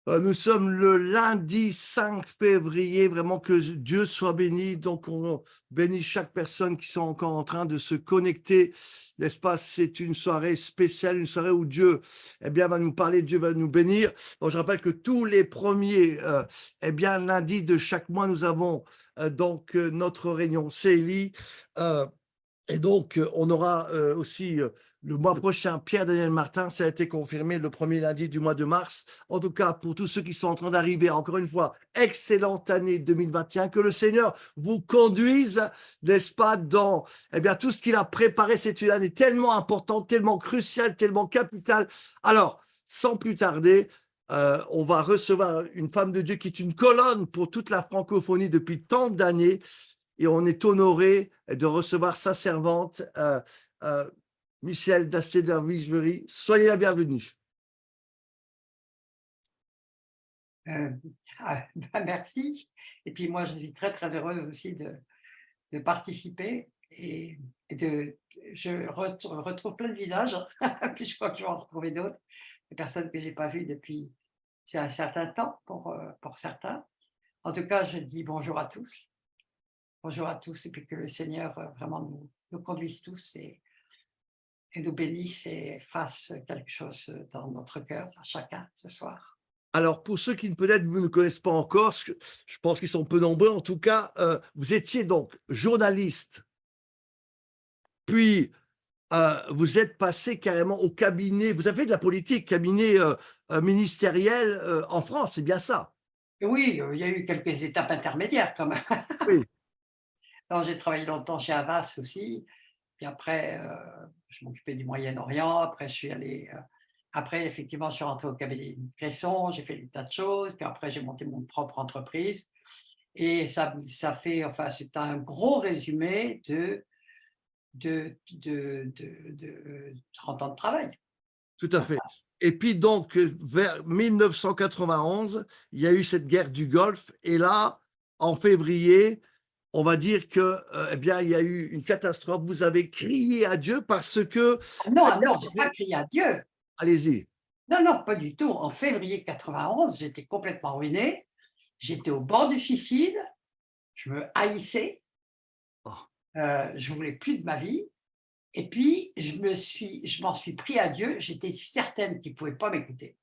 Nous sommes le lundi 5 février, vraiment que Dieu soit béni. Donc, on bénit chaque personne qui sont encore en train de se connecter, n'est-ce pas? C'est une soirée spéciale, une soirée où Dieu, eh bien, va nous parler, Dieu va nous bénir. Donc, je rappelle que tous les premiers, eh bien, lundi de chaque mois, nous avons notre réunion CELI. Et donc, on aura aussi le mois prochain Pierre-Daniel Martin. Ça a été confirmé le premier lundi du mois de mars. En tout cas, pour tous ceux qui sont en train d'arriver, encore une fois, excellente année 2021. Que le Seigneur vous conduise, n'est-ce pas, dans eh bien, tout ce qu'il a préparé. C'est une année tellement importante, tellement cruciale, tellement capitale. Alors, sans plus tarder, on va recevoir une femme de Dieu qui est une colonne pour toute la francophonie depuis tant d'années. Et on est honoré de recevoir sa servante, euh, Michel Dassé-Dervicherie. Soyez la bienvenue. Euh, merci. Et puis moi, je suis très, très heureuse aussi de participer je retrouve plein de visages. Puis je crois que je vais en retrouver d'autres, des personnes que je n'ai pas vues depuis un certain temps pour certains. En tout cas, je dis bonjour à tous. Bonjour à tous et puis que le Seigneur vraiment nous conduise tous et nous bénisse et fasse quelque chose dans notre cœur à chacun ce soir. Alors, pour ceux qui peut-être vous ne connaissent pas encore, je pense qu'ils sont peu nombreux, en tout cas, vous étiez donc journaliste, puis vous êtes passé carrément au cabinet, vous avez fait de la politique, cabinet ministériel en France, c'est bien ça? Et oui, il y a eu quelques étapes intermédiaires quand même. Oui. Alors, j'ai travaillé longtemps chez Havas aussi, puis après, je m'occupais du Moyen-Orient, après je suis allé, après effectivement je suis rentré au cabinet de Cresson, j'ai fait des tas de choses, puis après j'ai monté mon propre entreprise et ça fait, enfin c'est un gros résumé de 30 ans de travail. Tout à fait. Et puis donc, vers 1991, il y a eu cette guerre du Golfe. Et là, en février, on va dire que, eh bien, il y a eu une catastrophe. Vous avez crié à Dieu parce que, Ah non, j'ai pas crié à Dieu. allez-y. Non, non, pas du tout. En février 91, j'étais complètement ruiné. J'étais au bord du suicide. Je me haïssais. Oh, Je voulais plus de ma vie. Et puis, je m'en suis pris à Dieu. J'étais certaine qu'il ne pouvait pas m'écouter.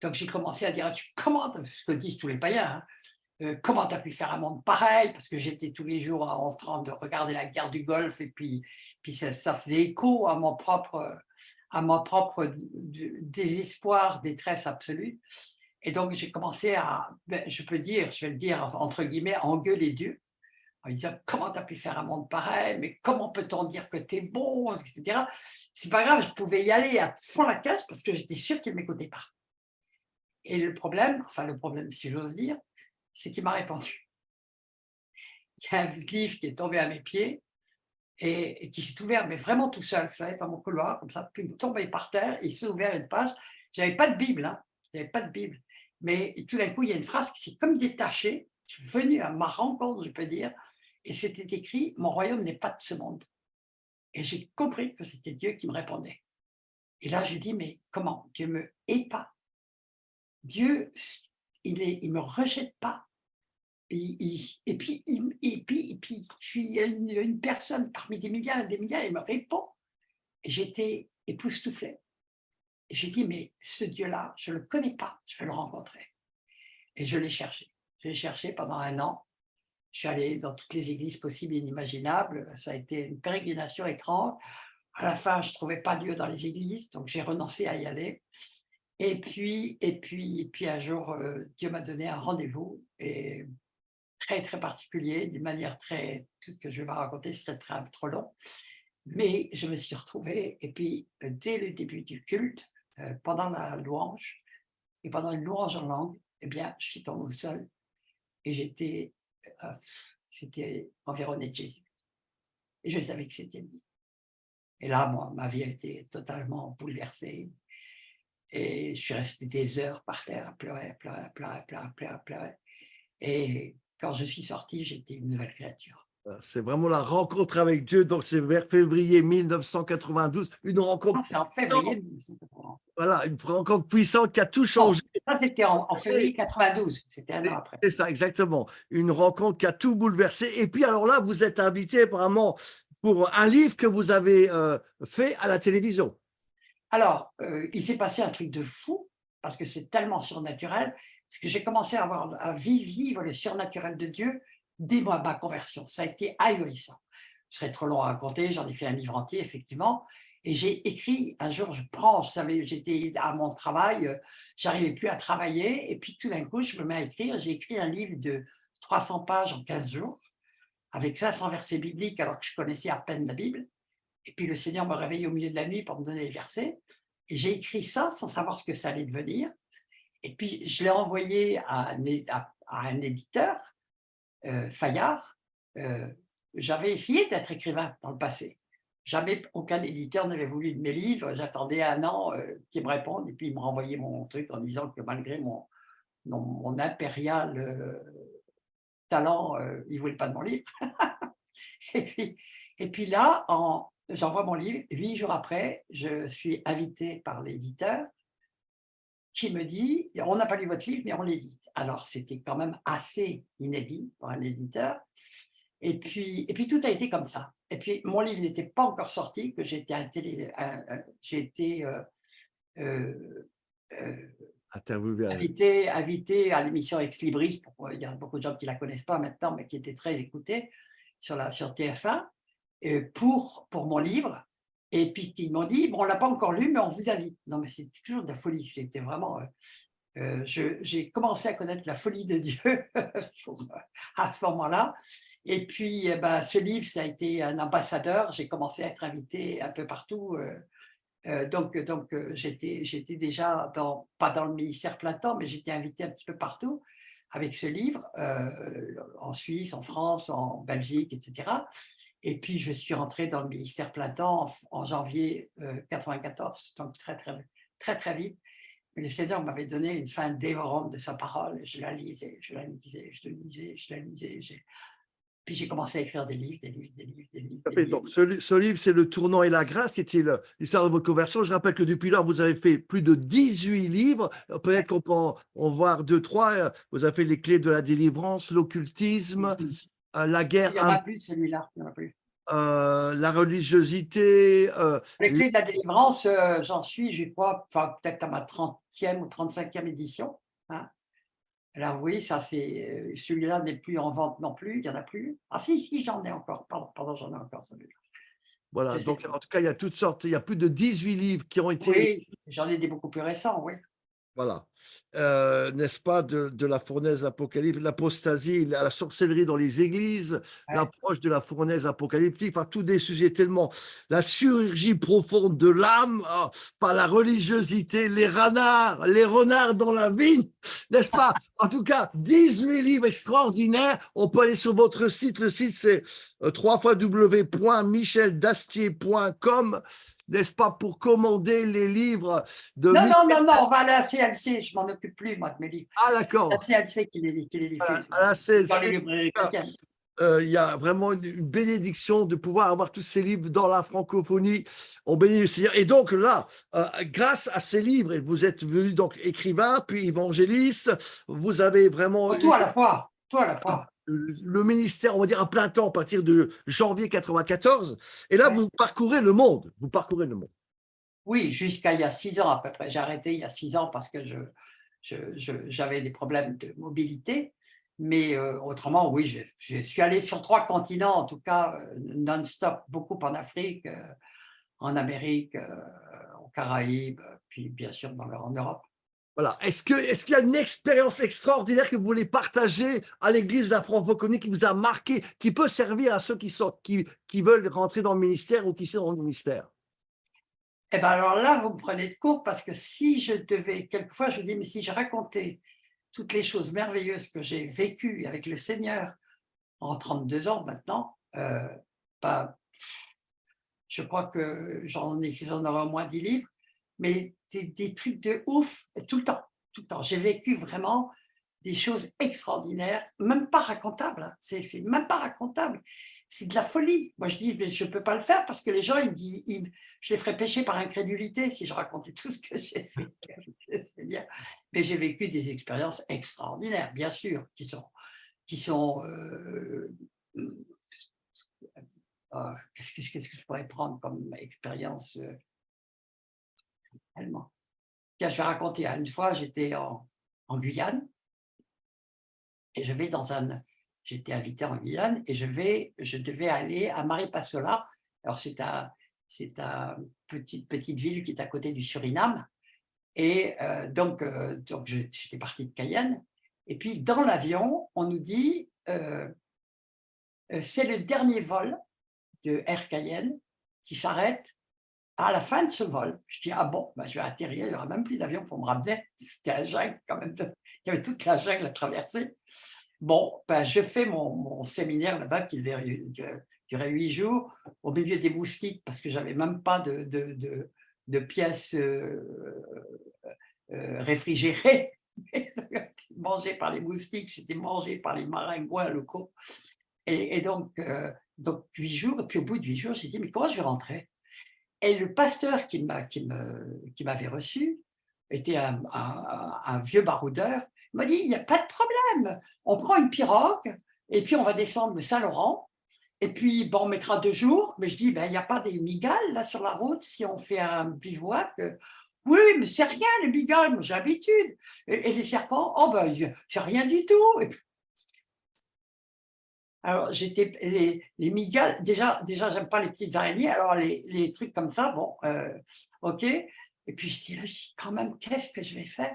Donc, j'ai commencé à dire, comment, ce que disent tous les païens, hein, comment tu as pu faire un monde pareil? Parce que j'étais tous les jours en train de regarder la guerre du Golfe et puis ça faisait écho à mon propre désespoir, détresse absolue. Et donc, j'ai commencé à, je peux dire, je vais le dire entre guillemets, engueuler Dieu, en lui disant comment tu as pu faire un monde pareil, mais comment peut-on dire que tu es bon, etc. C'est pas grave, je pouvais y aller à fond la caisse parce que j'étais sûre qu'il ne m'écoutait pas. Et le problème, si j'ose dire, c'est qu'il m'a répondu. Il y a un livre qui est tombé à mes pieds et qui s'est ouvert, mais vraiment tout seul, vous savez, dans mon couloir, comme ça, puis il tombait par terre, et il s'est ouvert une page. Je n'avais pas de Bible, hein, j'avais pas de Bible. Mais tout d'un coup, il y a une phrase qui s'est comme détachée, qui est venue à ma rencontre, je peux dire, et c'était écrit « Mon royaume n'est pas de ce monde ». Et j'ai compris que c'était Dieu qui me répondait. Et là, j'ai dit « Mais comment? Dieu ne me hait pas. Dieu, il me rejette pas. Et puis, je suis une personne parmi des milliards et des milliards, il me répond. Et j'étais époustouflée. Et j'ai dit, mais ce Dieu-là, je ne le connais pas, je vais le rencontrer. Et je l'ai cherché. Je l'ai cherché pendant 1 an. Je suis allée dans toutes les églises possibles et inimaginables. Ça a été une pérégrination étrange. À la fin, je ne trouvais pas Dieu dans les églises, donc j'ai renoncé à y aller. Et puis un jour, Dieu m'a donné un rendez-vous. Et très, très particulier, d'une manière très, tout que je vais vous raconter, ce serait trop long. Mais je me suis retrouvée, et puis dès le début du culte, pendant la louange, et pendant une louange en langue, eh bien, je suis tombée au sol et j'étais environnée de Jésus. Et je savais que c'était lui. Et là, moi, ma vie a été totalement bouleversée. Et je suis restée des heures par terre à pleurer, à pleurer, à pleurer, à pleurer, à pleurer, à pleurer. Et quand je suis sortie, j'étais une nouvelle créature. c'est vraiment la rencontre avec Dieu. Donc, c'est vers février 1992, une rencontre. Ah, c'est en février 1980. Voilà, une rencontre puissante qui a tout Non, changé. ça c'était en février 92, c'était un an après. C'est ça, exactement. Une rencontre qui a tout bouleversé. Et puis, alors là, vous êtes invité apparemment pour un livre que vous avez fait à la télévision. Alors, il s'est passé un truc de fou, parce que c'est tellement surnaturel, parce que j'ai commencé à vivre le surnaturel de Dieu dès ma conversion. Ça a été ahurissant. Ce serait trop long à raconter, j'en ai fait un livre entier, effectivement. Et j'ai écrit, un jour, j'étais à mon travail, j'arrivais plus à travailler, et puis tout d'un coup, je me mets à écrire. J'ai écrit un livre de 300 pages en 15 jours, avec 500 versets bibliques, alors que je connaissais à peine la Bible. Et puis le Seigneur me réveillait au milieu de la nuit pour me donner les versets. Et j'ai écrit ça sans savoir ce que ça allait devenir. Et puis je l'ai envoyé à un éditeur, Fayard. J'avais essayé d'être écrivain dans le passé. Jamais aucun éditeur n'avait voulu de mes livres. J'attendais un an qu'il me réponde. Et puis il me renvoyait mon truc en disant que malgré mon impérial talent, il ne voulait pas de mon livre. Et puis là, j'envoie mon livre. 8 jours après, je suis invité par l'éditeur qui me dit: on n'a pas lu votre livre, mais on l'édite. Alors, c'était quand même assez inédit pour un éditeur. Et puis tout a été comme ça. Et puis, mon livre n'était pas encore sorti, que j'ai été Interviewé. invité à l'émission Ex Libris. Il y a beaucoup de gens qui ne la connaissent pas maintenant, mais qui était très écoutée sur TF1. Pour mon livre, et puis ils m'ont dit: bon, on ne l'a pas encore lu, mais on vous invite. Non, mais c'était toujours de la folie. C'était vraiment. J'ai commencé à connaître la folie de Dieu à ce moment-là. Et puis, ce livre, ça a été un ambassadeur. J'ai commencé à être invité un peu partout. Donc j'étais déjà pas dans le ministère plein temps, mais j'étais invité un petit peu partout avec ce livre, en Suisse, en France, en Belgique, etc. Et puis, je suis rentré dans le ministère plein temps en janvier 94, donc très, très, très, très vite. Mais le Seigneur m'avait donné une faim dévorante de sa parole. Je la lisais, je la lisais, je la lisais, je la lisais. Puis j'ai commencé à écrire des livres, des livres, des livres, des livres. Des Donc, livres. ce livre, c'est Le Tournant et la Grâce, qui était l'histoire de votre conversion. Je rappelle que depuis là, vous avez fait plus de 18 livres. Peut-être qu'on peut en voir 2, 3. Vous avez fait Les Clés de la délivrance, l'occultisme, la Il guerre, n'y en a plus de celui-là, il n'y en a plus. la religiosité. Les Clés de la délivrance, j'en suis, je crois, peut-être à ma 30e ou 35e édition. Hein. Alors oui, ça c'est celui-là n'est plus en vente non plus, il n'y en a plus. Ah si, j'en ai encore, pardon, j'en ai encore celui-là. Voilà, donc en tout cas, il y a toutes sortes, il y a plus de 18 livres qui ont été, Oui, j'en ai des beaucoup plus récents, oui. voilà, n'est-ce pas, de la fournaise apocalyptique, l'apostasie, la sorcellerie dans les églises, Ouais. l'approche de la fournaise apocalyptique, enfin, tous des sujets tellement, la chirurgie profonde de l'âme, par la religiosité, les renards dans la vigne, n'est-ce pas? En tout cas, 18 livres extraordinaires. On peut aller sur votre site. Le site, c'est www.micheldastier.com, n'est-ce pas, pour commander les livres de Non, Michel. on va aller à la CLC, je m'en occupe plus, moi, de mes livres. Ah, La d'accord. CLC qui les diffuse, À la dans les CLC, librairies chrétiennes. il y a vraiment une bénédiction de pouvoir avoir tous ces livres dans la francophonie. On bénit le Seigneur. Et donc là, grâce à ces livres, vous êtes venu donc écrivain, puis évangéliste. Vous avez vraiment Tout à la fois, tout à la fois. le ministère, on va dire, à plein temps à partir de janvier 94. Et là, Ouais. vous parcourez le monde. Vous parcourez le monde. Oui, jusqu'à il y a 6 ans à peu près. J'ai arrêté il y a 6 ans parce que j'avais des problèmes de mobilité. Mais autrement, oui, je suis allé sur 3 continents, en tout cas, non-stop, beaucoup en Afrique, en Amérique, aux Caraïbes, puis bien sûr en Europe. Voilà. Est-ce qu'il y a une expérience extraordinaire que vous voulez partager à l'Église de la francophonie qui vous a marqué, qui peut servir à ceux qui veulent rentrer dans le ministère ou qui sont dans le ministère? Eh bien alors là, vous me prenez de court parce que si je devais, quelquefois je dis, mais si je racontais toutes les choses merveilleuses que j'ai vécues avec le Seigneur en 32 ans maintenant, bah, je crois que j'en aurai au moins 10 livres, mais des trucs de ouf tout le temps, tout le temps. J'ai vécu vraiment des choses extraordinaires, même pas racontables, hein, c'est même pas racontable. c'est de la folie. Moi, je dis, mais je ne peux pas le faire parce que les gens, ils disent, je les ferais pécher par incrédulité si je racontais tout ce que j'ai fait. C'est bien. Mais j'ai vécu des expériences extraordinaires, bien sûr, qui sont qu'est-ce que je pourrais prendre comme expérience tellement. Tiens, je vais raconter. Une fois, j'étais en Guyane et j'étais invité en Guyane et je devais aller à Maripasola. Alors, c'est un petite ville qui est à côté du Suriname. Et donc j'étais partie de Cayenne. Et puis, dans l'avion, on nous dit c'est le dernier vol de Air Cayenne qui s'arrête à la fin de ce vol. Je dis, ah bon, ben, je vais atterrir, il n'y aura même plus d'avion pour me ramener. C'était un jungle quand même. Il y avait toute la jungle à traverser. Bon, ben, je fais mon séminaire là-bas qui durait 8 jours au milieu des moustiques parce que je n'avais même pas de pièces réfrigérées. Mangé par les moustiques, j'étais mangé par les maringouins locaux. Et donc 8 jours, et puis au bout de 8 jours, j'ai dit, mais comment je vais rentrer? Et le pasteur qui m'avait reçu était un vieux baroudeur. Il m'a dit, il n'y a pas de problème, on prend une pirogue et puis on va descendre le Saint-Laurent. Et puis, bon, on mettra 2 jours. Mais je dis, ben, il n'y a pas des migales là sur la route si on fait un bivouac? Oui, mais c'est rien les migales, moi j'ai l'habitude. Et les serpents? Oh ben, c'est rien du tout. Et puis, alors, les migales, déjà j'aime pas les petites araignées, alors les trucs comme ça, bon, ok. Et puis je dis, quand même, qu'est-ce que je vais faire?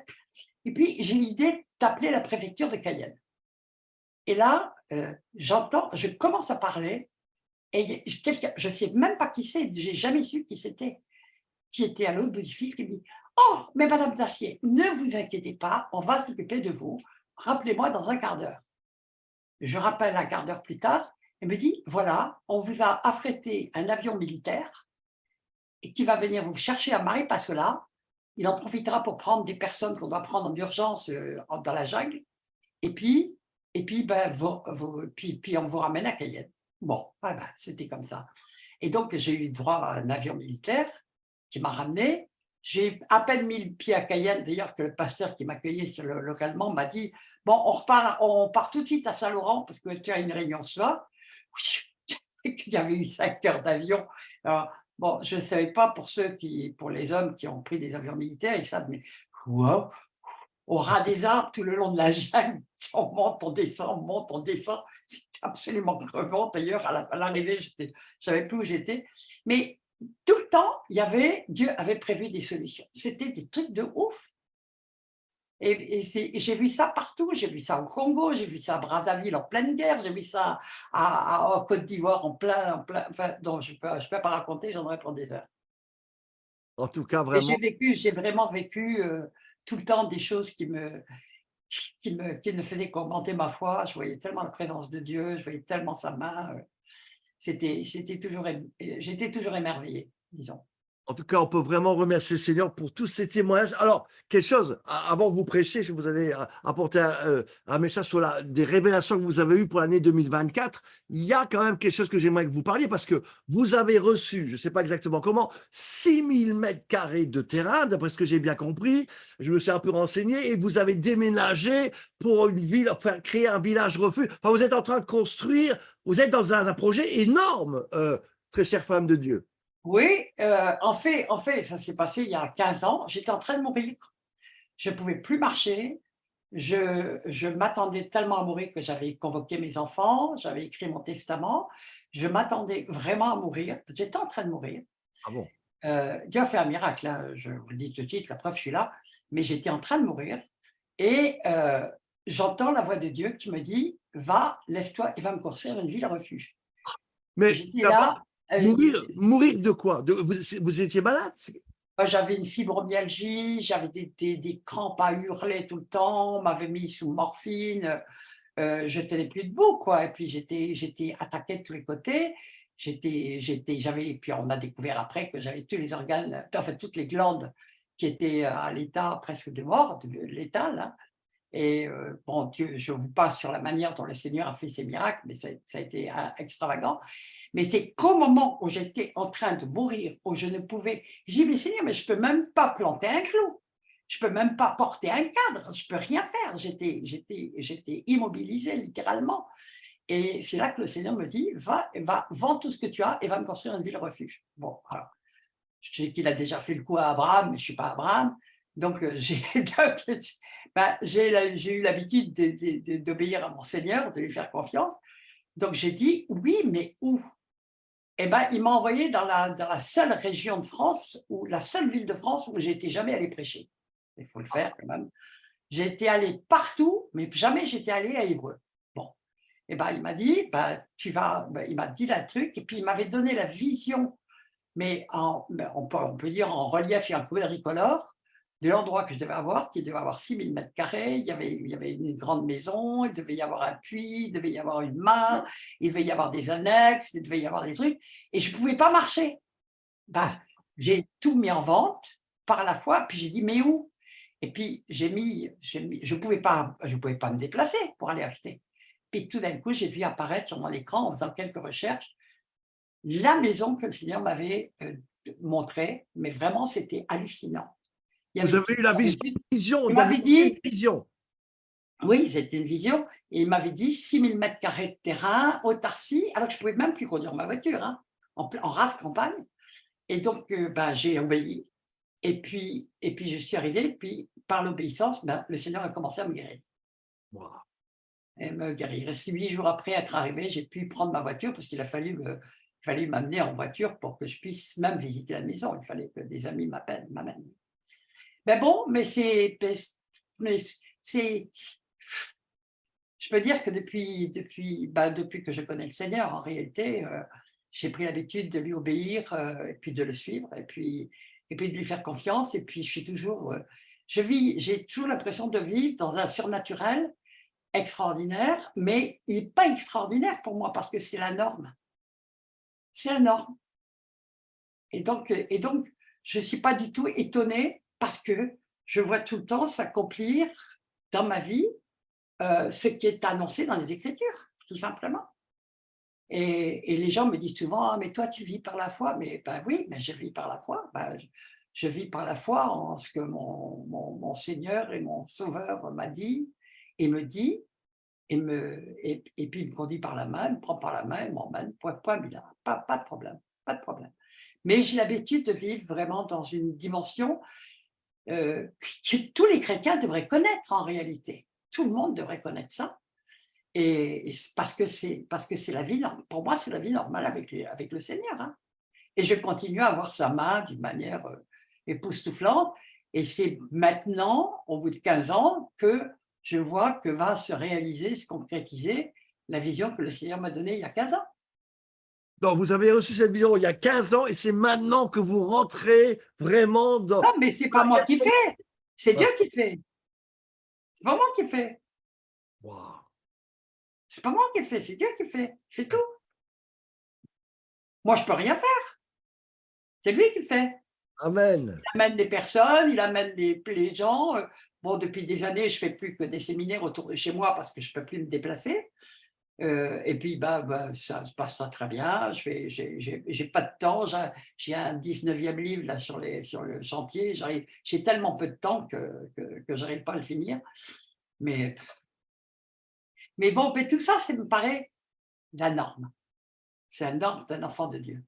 Et puis j'ai l'idée d'appeler la préfecture de Cayenne. Et là, je commence à parler, et quelqu'un, je ne sais même pas qui c'est, j'ai jamais su qui c'était, qui était à l'autre bout du fil, qui me dit, oh, mais Madame Dacier, ne vous inquiétez pas, on va s'occuper de vous, rappelez-moi dans un quart d'heure. Je rappelle un quart d'heure plus tard, elle me dit, voilà, on vous a affrété un avion militaire et qui va venir vous chercher à Maripasola. Il en profitera pour prendre des personnes qu'on doit prendre en urgence dans la jungle. Et puis ben, puis on vous ramène à Cayenne. Bon, ben, c'était comme ça. Et donc, j'ai eu droit à un avion militaire qui m'a ramené. J'ai à peine mis le pied à Cayenne, d'ailleurs, que le pasteur qui m'accueillait localement m'a dit, bon, on part tout de suite à Saint-Laurent parce que tu as une réunion ce soir. Il y avait eu 5 heures d'avion. Alors, bon, je ne savais pas pour les hommes qui ont pris des avions militaires, ils savent, mais wow, au ras des arbres, tout le long de la jungle, on monte, on descend, on monte, on descend. C'était absolument crevant. D'ailleurs, à l'arrivée, je ne savais plus où j'étais. Mais tout le temps, Dieu avait prévu des solutions. C'était des trucs de ouf. Et j'ai vu ça partout. J'ai vu ça au Congo, j'ai vu ça à Brazzaville en pleine guerre, j'ai vu ça en Côte d'Ivoire en plein. Enfin, non, je ne peux pas raconter, j'en aurais pour des heures. En tout cas, Et vraiment, j'ai vraiment vécu tout le temps des choses qui me faisaient qu'augmenter ma foi. Je voyais tellement la présence de Dieu, je voyais tellement sa main. J'étais toujours émerveillée, disons. en tout cas, on peut vraiment remercier le Seigneur pour tous ces témoignages. Alors, quelque chose, avant de vous prêcher, vous allez apporter un message sur des révélations que vous avez eues pour l'année 2024. Il y a quand même quelque chose que j'aimerais que vous parliez parce que vous avez reçu, je ne sais pas exactement comment, 6000 mètres carrés de terrain, d'après ce que j'ai bien compris. Je me suis un peu renseigné et vous avez déménagé pour une ville, enfin, créer un village refuge. Enfin, vous êtes en train de construire, vous êtes dans un projet énorme, très chère femme de Dieu. Oui, en fait, ça s'est passé il y a 15 ans. J'étais en train de mourir. Je ne pouvais plus marcher. Je m'attendais tellement à mourir que j'avais convoqué mes enfants, j'avais écrit mon testament. Je m'attendais vraiment à mourir. J'étais en train de mourir. Ah bon? Dieu a fait un miracle, hein, je vous le dis tout de suite, la preuve, je suis là. Mais j'étais en train de mourir et j'entends la voix de Dieu qui me dit, va, lève-toi et va me construire une ville refuge. Et Mais j'étais là. mourir de quoi? Vous étiez malade? J'avais une fibromyalgie, j'avais des crampes à hurler tout le temps, on m'avait mis sous morphine, je tenais plus debout, quoi. Et puis j'étais attaquée de tous les côtés. Puis on a découvert après que j'avais tous les organes, en fait toutes les glandes qui étaient à l'état presque de mort, de l'état là. Et bon, je vous passe sur la manière dont le Seigneur a fait ses miracles, mais ça a été extravagant. Mais c'est qu'au moment où j'étais en train de mourir, où je ne pouvais, j'ai dit, mais Seigneur, mais je ne peux même pas planter un clou, je ne peux même pas porter un cadre, je ne peux rien faire. J'étais immobilisée littéralement. Et c'est là que le Seigneur me dit, vends tout ce que tu as et va me construire une ville refuge. Bon, alors, je sais qu'il a déjà fait le coup à Abraham, mais je ne suis pas Abraham. Donc, j'ai eu l'habitude d'obéir à mon Seigneur, de lui faire confiance. Donc, j'ai dit, oui, mais où? Eh ben, il m'a envoyé dans la seule région de France, ou la seule ville de France où j'étais jamais allé prêcher. Il faut le faire quand même. J'étais allé partout, mais jamais j'étais allé à Évreux. Bon. Eh ben, il m'a dit, il m'a dit la truc, et puis il m'avait donné la vision, mais on peut dire en relief et en quadricolore, de l'endroit que je devais avoir, qui devait avoir 6000 mètres carrés. Il y avait une grande maison, il devait y avoir un puits, il devait y avoir une mare, il devait y avoir des annexes, il devait y avoir des trucs, et je ne pouvais pas marcher. J'ai tout mis en vente par la foi, puis j'ai dit, mais où? Et puis je ne pouvais pas me déplacer pour aller acheter. Puis tout d'un coup, j'ai vu apparaître sur mon écran, en faisant quelques recherches, la maison que le Seigneur m'avait montrée, mais vraiment, c'était hallucinant. Vous avez eu la vision, il m'avait dit, une vision. oui, c'était une vision, et il m'avait dit 6000 mètres carrés de terrain, autarcie, alors que je ne pouvais même plus conduire ma voiture, hein, en race campagne. Et donc, j'ai obéi, et puis je suis arrivé, puis par l'obéissance, le Seigneur a commencé à me guérir. Wow. Et me guérir. Et 8 jours après être arrivé, j'ai pu prendre ma voiture, parce qu'il a fallu m'amener en voiture pour que je puisse même visiter la maison. Il fallait que des amis m'amènent. Mais bon, je peux dire que depuis que je connais le Seigneur, en réalité, j'ai pris l'habitude de lui obéir, et puis de le suivre, et puis de lui faire confiance. Et puis j'ai toujours l'impression de vivre dans un surnaturel extraordinaire, mais il n'est pas extraordinaire pour moi parce que c'est la norme. C'est la norme. Et donc, je ne suis pas du tout étonnée parce que je vois tout le temps s'accomplir dans ma vie ce qui est annoncé dans les Écritures, tout simplement. Et les gens me disent souvent, ah, mais toi, tu vis par la foi. Mais oui, mais je vis par la foi. Je vis par la foi en ce que mon Seigneur et mon Sauveur m'a dit et me dit, et puis il me conduit par la main, il me prend par la main, il m'emmène, point bilan, pas de problème, pas de problème. Mais j'ai l'habitude de vivre vraiment dans une dimension que tous les chrétiens devraient connaître en réalité. Tout le monde devrait connaître ça. Et parce que c'est la vie, pour moi, c'est la vie normale avec le Seigneur. Hein. Et je continue à avoir sa main d'une manière époustouflante. Et c'est maintenant, au bout de 15 ans, que je vois que va se réaliser, se concrétiser la vision que le Seigneur m'a donnée il y a 15 ans. Donc, vous avez reçu cette vision il y a 15 ans et c'est maintenant que vous rentrez vraiment dans… Non, mais ce n'est pas moi qui fais, c'est Dieu qui fait. C'est pas moi qui fais. Wow. C'est pas moi qui fais, c'est Dieu qui fait. Il fait tout. Moi, je ne peux rien faire. C'est lui qui fait. Amen. Il amène des personnes, il amène les gens. Bon, depuis des années, je ne fais plus que des séminaires autour de chez moi parce que je ne peux plus me déplacer. Et puis, ça se passe très bien. J'ai pas de temps. J'ai un 19e livre là, sur le chantier. J'ai tellement peu de temps que je n'arrive pas à le finir. Mais bon, mais tout ça, ça me paraît la norme. C'est la norme d'un enfant de Dieu.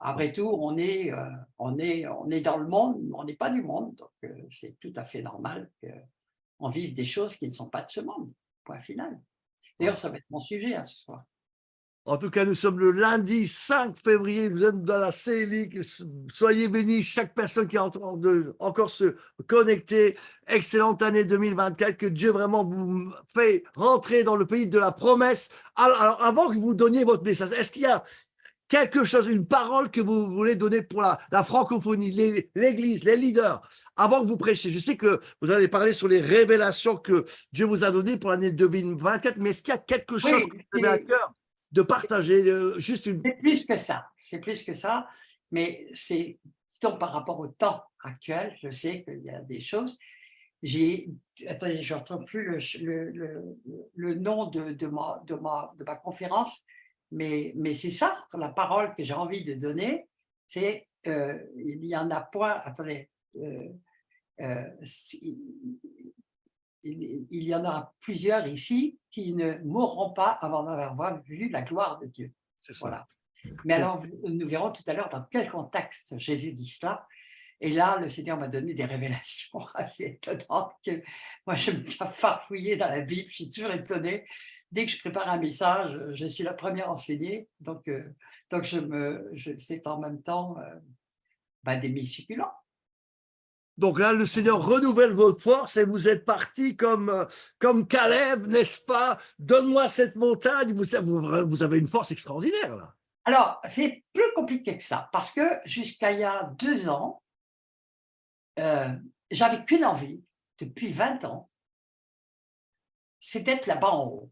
Après tout, on est dans le monde, mais on n'est pas du monde. Donc, c'est tout à fait normal qu'on vive des choses qui ne sont pas de ce monde. Point final. D'ailleurs, ça va être mon sujet ce soir. En tout cas, nous sommes le lundi 5 février, vous êtes dans la CLI, soyez bénis, chaque personne qui est en train de encore se connecter. Excellente année 2024, que Dieu vraiment vous fait rentrer dans le pays de la promesse. Alors avant que vous donniez votre message, est-ce qu'il y a quelque chose, une parole que vous voulez donner pour la francophonie, l'Église, les leaders, avant que vous prêchiez? Je sais que vous allez parler sur les révélations que Dieu vous a données pour l'année 2024, mais est-ce qu'il y a quelque chose que vous avez à cœur de partager juste une… C'est plus que ça, mais c'est par rapport au temps actuel, je sais qu'il y a des choses, attendez, je ne retrouve plus le nom de ma conférence, mais c'est ça, la parole que j'ai envie de donner, c'est il y en a point, attendez, il y en aura plusieurs ici qui ne mourront pas avant d'avoir vu la gloire de Dieu. C'est ça. Voilà. Mais Bon. alors, nous verrons tout à l'heure dans quel contexte Jésus dit cela. Et là, le Seigneur m'a donné des révélations assez étonnantes que moi, j'aime bien farfouiller dans la Bible. Je suis toujours étonnée. Dès que je prépare un message, je suis la première enseignée. Donc c'est en même temps des mets succulents. Donc là, le Seigneur renouvelle votre force et vous êtes parti comme Caleb, n'est-ce pas? Donne-moi cette montagne. Vous avez une force extraordinaire, là. Alors, c'est plus compliqué que ça, parce que jusqu'à il y a 2 ans, j'avais qu'une envie, depuis 20 ans, c'est d'être là-bas en haut.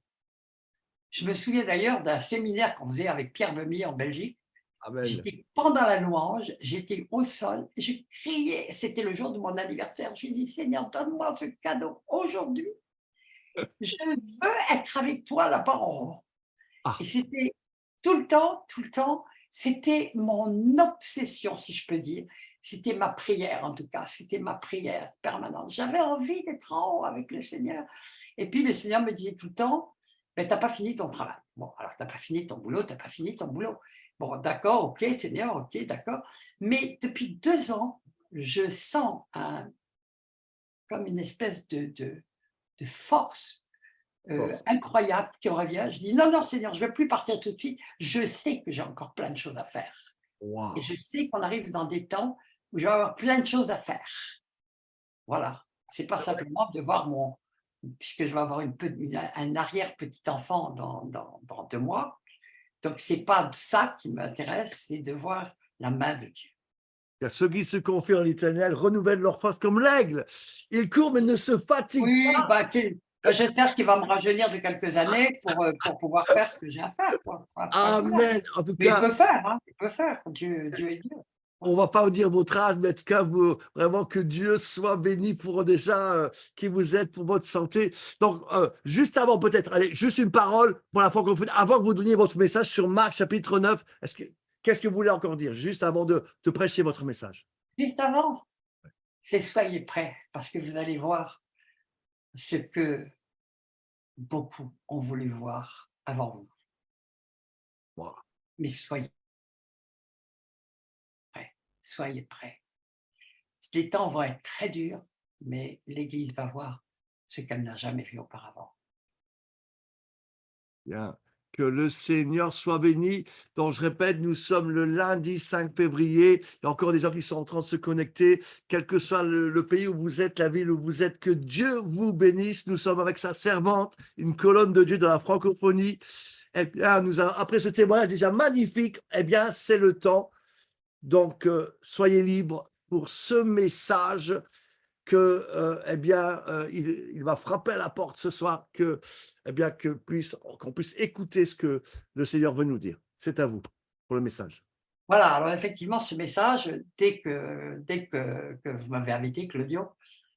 Je me souviens d'ailleurs d'un séminaire qu'on faisait avec Pierre Bemy en Belgique. Amen. J'étais pendant la louange, j'étais au sol, je criais, c'était le jour de mon anniversaire, je lui dis Seigneur, donne-moi ce cadeau aujourd'hui, je veux être avec toi là-bas en haut. Ah, Et c'était tout le temps, c'était mon obsession, si je peux dire. C'était ma prière, en tout cas, c'était ma prière permanente. J'avais envie d'être en haut avec le Seigneur. Et puis, le Seigneur me disait tout le temps, tu n'as pas fini ton travail. Bon, alors, tu n'as pas fini ton boulot, tu n'as pas fini ton boulot. Bon, d'accord, ok, Seigneur, ok, d'accord. Mais depuis 2 ans, je sens comme une espèce de force force. incroyable qui me revient. Je dis non, non, Seigneur, je ne veux plus partir tout de suite. Je sais que j'ai encore plein de choses à faire. Et Waouh. je sais qu'on arrive dans des temps où je vais avoir plein de choses à faire. Voilà. C'est pas simplement de voir puisque je vais avoir un arrière-petit-enfant dans 2 mois. Donc, c'est pas ça qui m'intéresse, c'est de voir la main de Dieu. Il y a ceux qui se confient en l'Éternel renouvellent leur force comme l'aigle. Ils courent mais ne se fatiguent Oui, pas. j'espère qu'il va me rajeunir de quelques années pour pouvoir faire ce que j'ai à faire, quoi. Pas plus là. Amen. En tout Mais il cas, peut faire, hein, il peut faire. Dieu est Dieu. on va pas vous dire votre âge, mais en tout cas, vraiment que Dieu soit béni pour déjà qui vous êtes, pour votre santé. Donc, juste avant, peut-être, allez, juste une parole pour la francophonie, avant que vous donniez votre message sur Marc chapitre 9. Qu'est-ce que vous voulez encore dire, juste avant de prêcher votre message? Juste avant, c'est soyez prêts, parce que vous allez voir ce que beaucoup ont voulu voir avant vous. Wow. Mais soyez prêts, soyez prêts. Les temps vont être très durs, mais l'Église va voir ce qu'elle n'a jamais vu auparavant. Bien. Que le Seigneur soit béni. Donc, je répète, nous sommes le lundi 5 février. Il y a encore des gens qui sont en train de se connecter. Quel que soit le pays où vous êtes, la ville où vous êtes, que Dieu vous bénisse. Nous sommes avec sa servante, une colonne de Dieu dans la francophonie. Eh bien, après ce témoignage déjà magnifique, eh bien, c'est le temps. Donc, soyez libres pour ce message que il va frapper à la porte ce soir, qu'on puisse écouter ce que le Seigneur veut nous dire. C'est à vous pour le message. Voilà, alors effectivement, ce message, dès que vous m'avez invité, Claudio,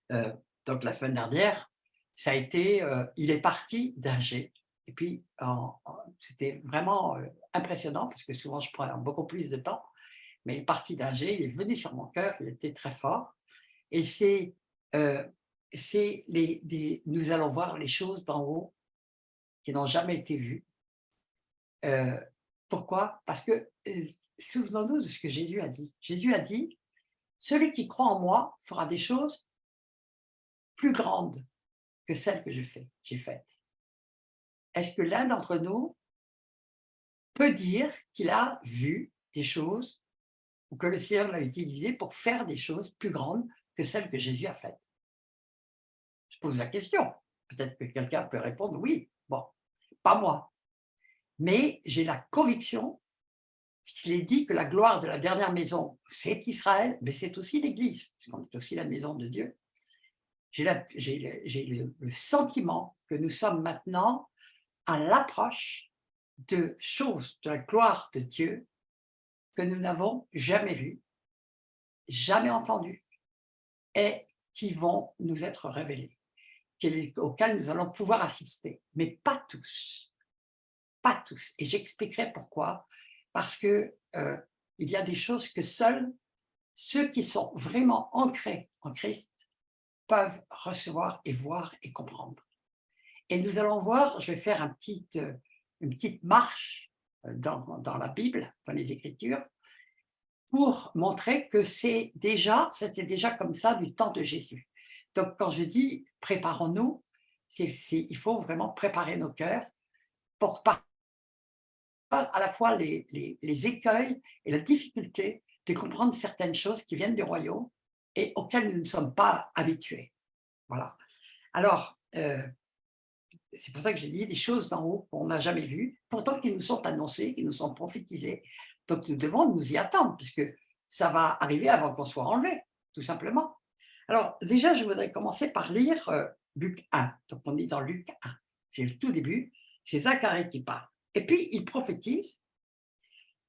donc la semaine dernière, ça a été, il est parti d'Alger. Et puis, c'était vraiment impressionnant, parce que souvent, je prends beaucoup plus de temps. Mais il est parti d'Alger, il est venu sur mon cœur, il était très fort. Et nous allons voir les choses d'en haut qui n'ont jamais été vues. Pourquoi? Parce que, souvenons-nous de ce que Jésus a dit. Jésus a dit, celui qui croit en moi fera des choses plus grandes que celles que j'ai faites. Est-ce que l'un d'entre nous peut dire qu'il a vu des choses ou que le Seigneur l'a utilisé pour faire des choses plus grandes que celles que Jésus a faites? Je pose la question. Peut-être que quelqu'un peut répondre oui. Bon, pas moi. Mais j'ai la conviction qu'il est dit que la gloire de la dernière maison, c'est Israël, mais c'est aussi l'Église, parce qu'on est aussi la maison de Dieu. J'ai le sentiment que nous sommes maintenant à l'approche de choses de la gloire de Dieu que nous n'avons jamais vues, jamais entendues, et qui vont nous être révélés, auxquels nous allons pouvoir assister, mais pas tous, pas tous. Et j'expliquerai pourquoi, parce que il y a des choses que seuls ceux qui sont vraiment ancrés en Christ peuvent recevoir et voir et comprendre. Et nous allons voir, je vais faire une petite marche dans la Bible, dans les Écritures, pour montrer que c'était déjà comme ça du temps de Jésus. Donc, quand je dis préparons-nous, il faut vraiment préparer nos cœurs pour à la fois les écueils et la difficulté de comprendre certaines choses qui viennent du royaume et auxquelles nous ne sommes pas habitués. Voilà. Alors, c'est pour ça que j'ai dit des choses d'en haut qu'on n'a jamais vues, pourtant qui nous sont annoncées, qui nous sont prophétisées. Donc, nous devons nous y attendre, puisque ça va arriver avant qu'on soit enlevé, tout simplement. Alors, déjà, je voudrais commencer par lire Luc 1. Donc, on est dans Luc 1. C'est le tout début. C'est Zacharie qui parle. Et puis, il prophétise.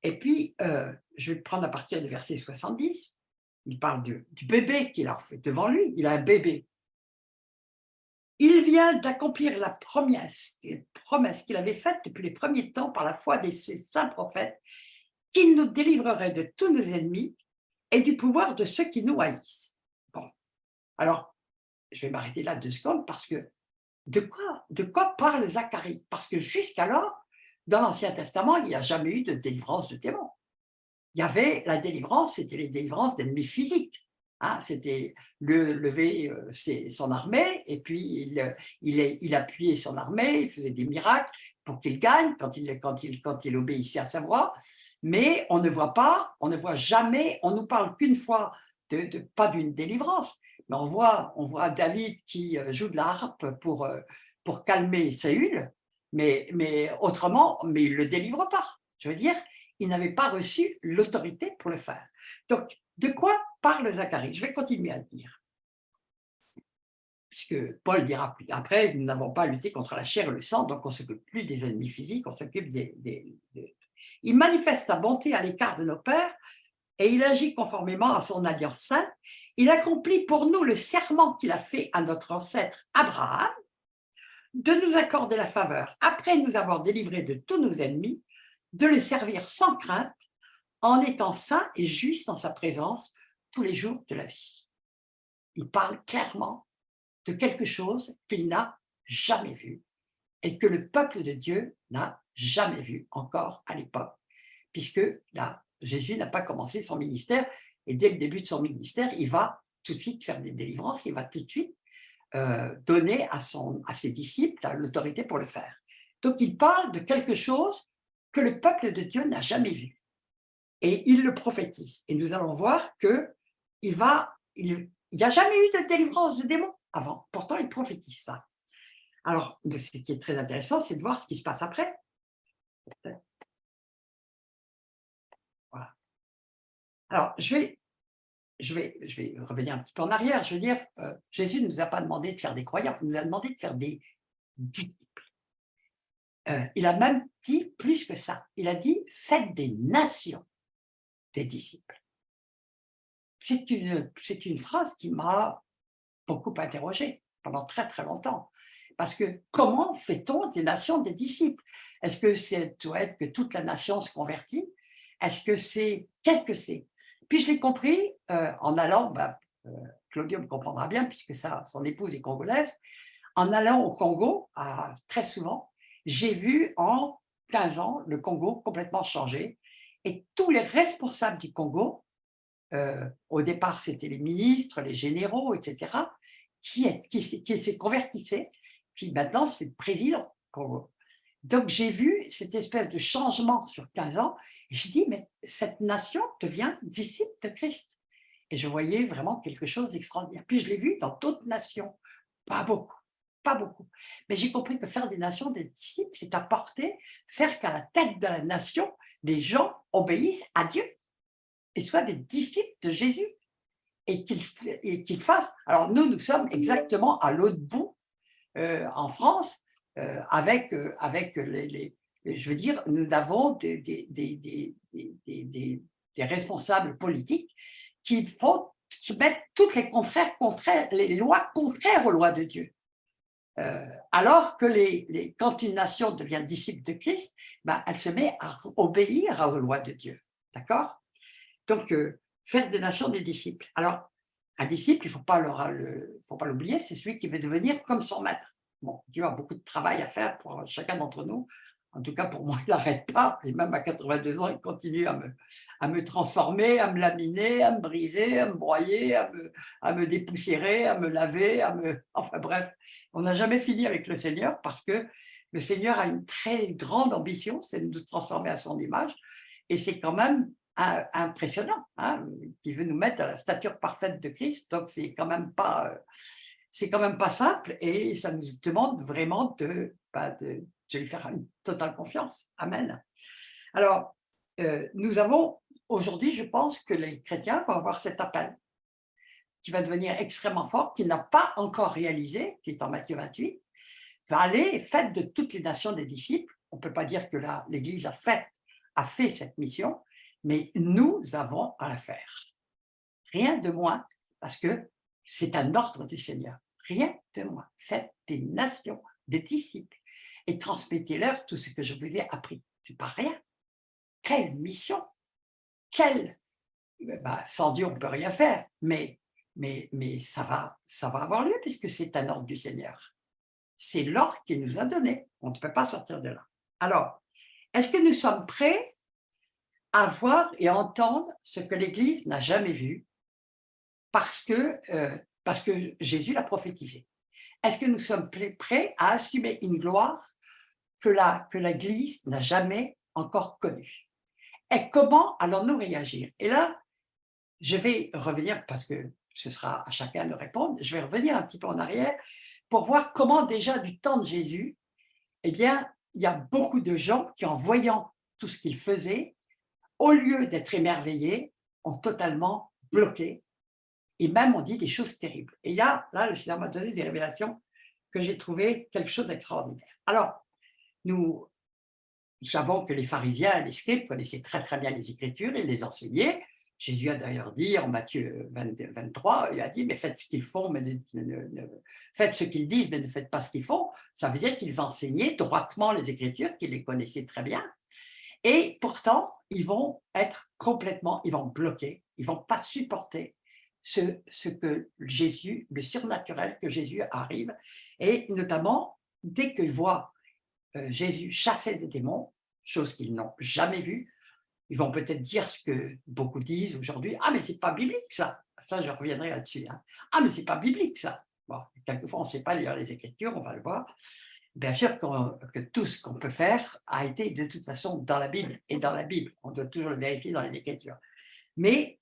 Et puis, je vais prendre à partir du verset 70. Il parle du bébé qu'il a fait devant lui. Il a un bébé. Il vient d'accomplir la promesse qu'il avait faite depuis les premiers temps par la foi des saints prophètes, qu'il nous délivrerait de tous nos ennemis et du pouvoir de ceux qui nous haïssent. Bon, alors, je vais m'arrêter là 2 secondes parce que de quoi parle Zacharie? Parce que jusqu'alors, dans l'Ancien Testament, il n'y a jamais eu de délivrance de démons. Il y avait la délivrance, c'était les délivrances d'ennemis physiques. Hein, c'était lever son armée et puis il appuyait son armée, il faisait des miracles pour qu'il gagne quand il obéissait à sa voix. Mais on ne voit jamais, on nous parle qu'une fois pas d'une délivrance, mais on voit David qui joue de la harpe pour calmer Saül, mais autrement, mais il ne le délivre pas. Je veux dire, il n'avait pas reçu l'autorité pour le faire. Donc, de quoi parle Zacharie? Je vais continuer à le dire. Puisque Paul dira plus après, nous n'avons pas à lutter contre la chair et le sang, donc on ne s'occupe plus des ennemis physiques, on s'occupe Il manifeste la bonté à l'écart de nos pères et il agit conformément à son alliance sainte. Il accomplit pour nous le serment qu'il a fait à notre ancêtre Abraham de nous accorder la faveur, après nous avoir délivrés de tous nos ennemis, de le servir sans crainte, en étant saint et juste dans sa présence tous les jours de la vie. Il parle clairement de quelque chose qu'il n'a jamais vu et que le peuple de Dieu n'a jamais vu encore à l'époque, puisque là, Jésus n'a pas commencé son ministère et dès le début de son ministère, il va tout de suite faire des délivrances, il va tout de suite donner à ses disciples l'autorité pour le faire. Donc, il parle de quelque chose que le peuple de Dieu n'a jamais vu. Et il le prophétise. Et nous allons voir qu'il n'y a jamais eu de délivrance de démons avant. Pourtant, il prophétise ça. Alors, ce qui est très intéressant, c'est de voir ce qui se passe après. Voilà. Alors, je vais revenir un petit peu en arrière. Je veux dire, Jésus ne nous a pas demandé de faire des croyants, il nous a demandé de faire des disciples. Il a même dit plus que ça. Il a dit, faites des nations des disciples. C'est une phrase qui m'a beaucoup interrogée pendant très très longtemps. Parce que comment fait-on des nations des disciples? Est-ce que c'est doit être que toute la nation se convertit? Est-ce que c'est quel que c'est? Puis je l'ai compris en allant, Claudio me comprendra bien puisque son épouse est congolaise, en allant au Congo, très souvent, j'ai vu en 15 ans le Congo complètement changé et tous les responsables du Congo, au départ c'était les ministres, les généraux, etc., qui se convertissaient, puis maintenant c'est le président du Congo. Donc j'ai vu cette espèce de changement sur 15 ans et j'ai dit mais cette nation devient disciple de Christ. Et je voyais vraiment quelque chose d'extraordinaire. Puis je l'ai vu dans d'autres nations, pas beaucoup. Pas beaucoup. Mais j'ai compris que faire des nations des disciples, c'est faire qu'à la tête de la nation, les gens obéissent à Dieu et soient des disciples de Jésus et qu'ils fassent. Alors nous sommes exactement à l'autre bout en France avec je veux dire, nous avons des responsables politiques qui font qui mettent toutes les les lois contraires aux lois de Dieu. Alors que quand une nation devient disciple de Christ, ben, elle se met à obéir aux lois de Dieu. D'accord? Donc, faire des nations des disciples. Alors, un disciple, il ne faut pas l'oublier, c'est celui qui veut devenir comme son maître. Bon, Dieu a beaucoup de travail à faire pour chacun d'entre nous. En tout cas, pour moi, il n'arrête pas. Et même à 82 ans, il continue à me transformer, à me laminer, à me briser, à me broyer, à me dépoussiérer, à me laver, enfin bref, on n'a jamais fini avec le Seigneur parce que le Seigneur a une très grande ambition, c'est de nous transformer à son image. Et c'est quand même impressionnant, hein, qui veut nous mettre à la stature parfaite de Christ. Donc, c'est quand même pas simple et ça nous demande vraiment de lui faire une totale confiance. Amen. Alors, nous avons aujourd'hui, je pense que les chrétiens vont avoir cet appel qui va devenir extrêmement fort, qu'il n'a pas encore réalisé, qui est en Matthieu 28, va aller, faites de toutes les nations des disciples. On ne peut pas dire que l'Église a fait cette mission, mais nous avons à la faire. Rien de moins, parce que c'est un ordre du Seigneur. Rien de moins. Faites des nations, des disciples, et transmettez-leur tout ce que je vous ai appris. C'est pas rien. Quelle mission! Sans Dieu, on ne peut rien faire, mais ça va avoir lieu puisque c'est un ordre du Seigneur. C'est l'ordre qu'il nous a donné. On ne peut pas sortir de là. Alors, est-ce que nous sommes prêts à voir et à entendre ce que l'Église n'a jamais vu parce que Jésus l'a prophétisé? Est-ce que nous sommes prêts à assumer une gloire que l'Église n'a jamais encore connue? Et comment allons-nous réagir? Et là, je vais revenir, parce que ce sera à chacun de répondre, je vais revenir un petit peu en arrière pour voir comment déjà du temps de Jésus, eh bien, il y a beaucoup de gens qui, en voyant tout ce qu'il faisait, au lieu d'être émerveillés, ont totalement bloqué et même ont dit des choses terribles. Et là le Seigneur m'a donné des révélations que j'ai trouvé quelque chose d'extraordinaire. Alors, nous savons que les pharisiens et les scribes connaissaient très très bien les Écritures, ils les enseignaient. Jésus a d'ailleurs dit en Matthieu 23, il a dit, mais faites ce qu'ils font, mais faites ce qu'ils disent, mais ne faites pas ce qu'ils font. Ça veut dire qu'ils enseignaient droitement les Écritures, qu'ils les connaissaient très bien. Et pourtant, ils vont bloquer, ils ne vont pas supporter ce que Jésus, le surnaturel que Jésus arrive. Et notamment, dès qu'ils voient Jésus chasser des démons, chose qu'ils n'ont jamais vue, ils vont peut-être dire ce que beaucoup disent aujourd'hui, « Ah, mais c'est pas biblique ça !» Ça, je reviendrai là-dessus. Hein. « Ah, mais c'est pas biblique ça !» Bon, quelquefois, on ne sait pas lire les Écritures, on va le voir. Bien sûr que tout ce qu'on peut faire a été de toute façon dans la Bible et dans la Bible. On doit toujours le vérifier dans les Écritures. Mais,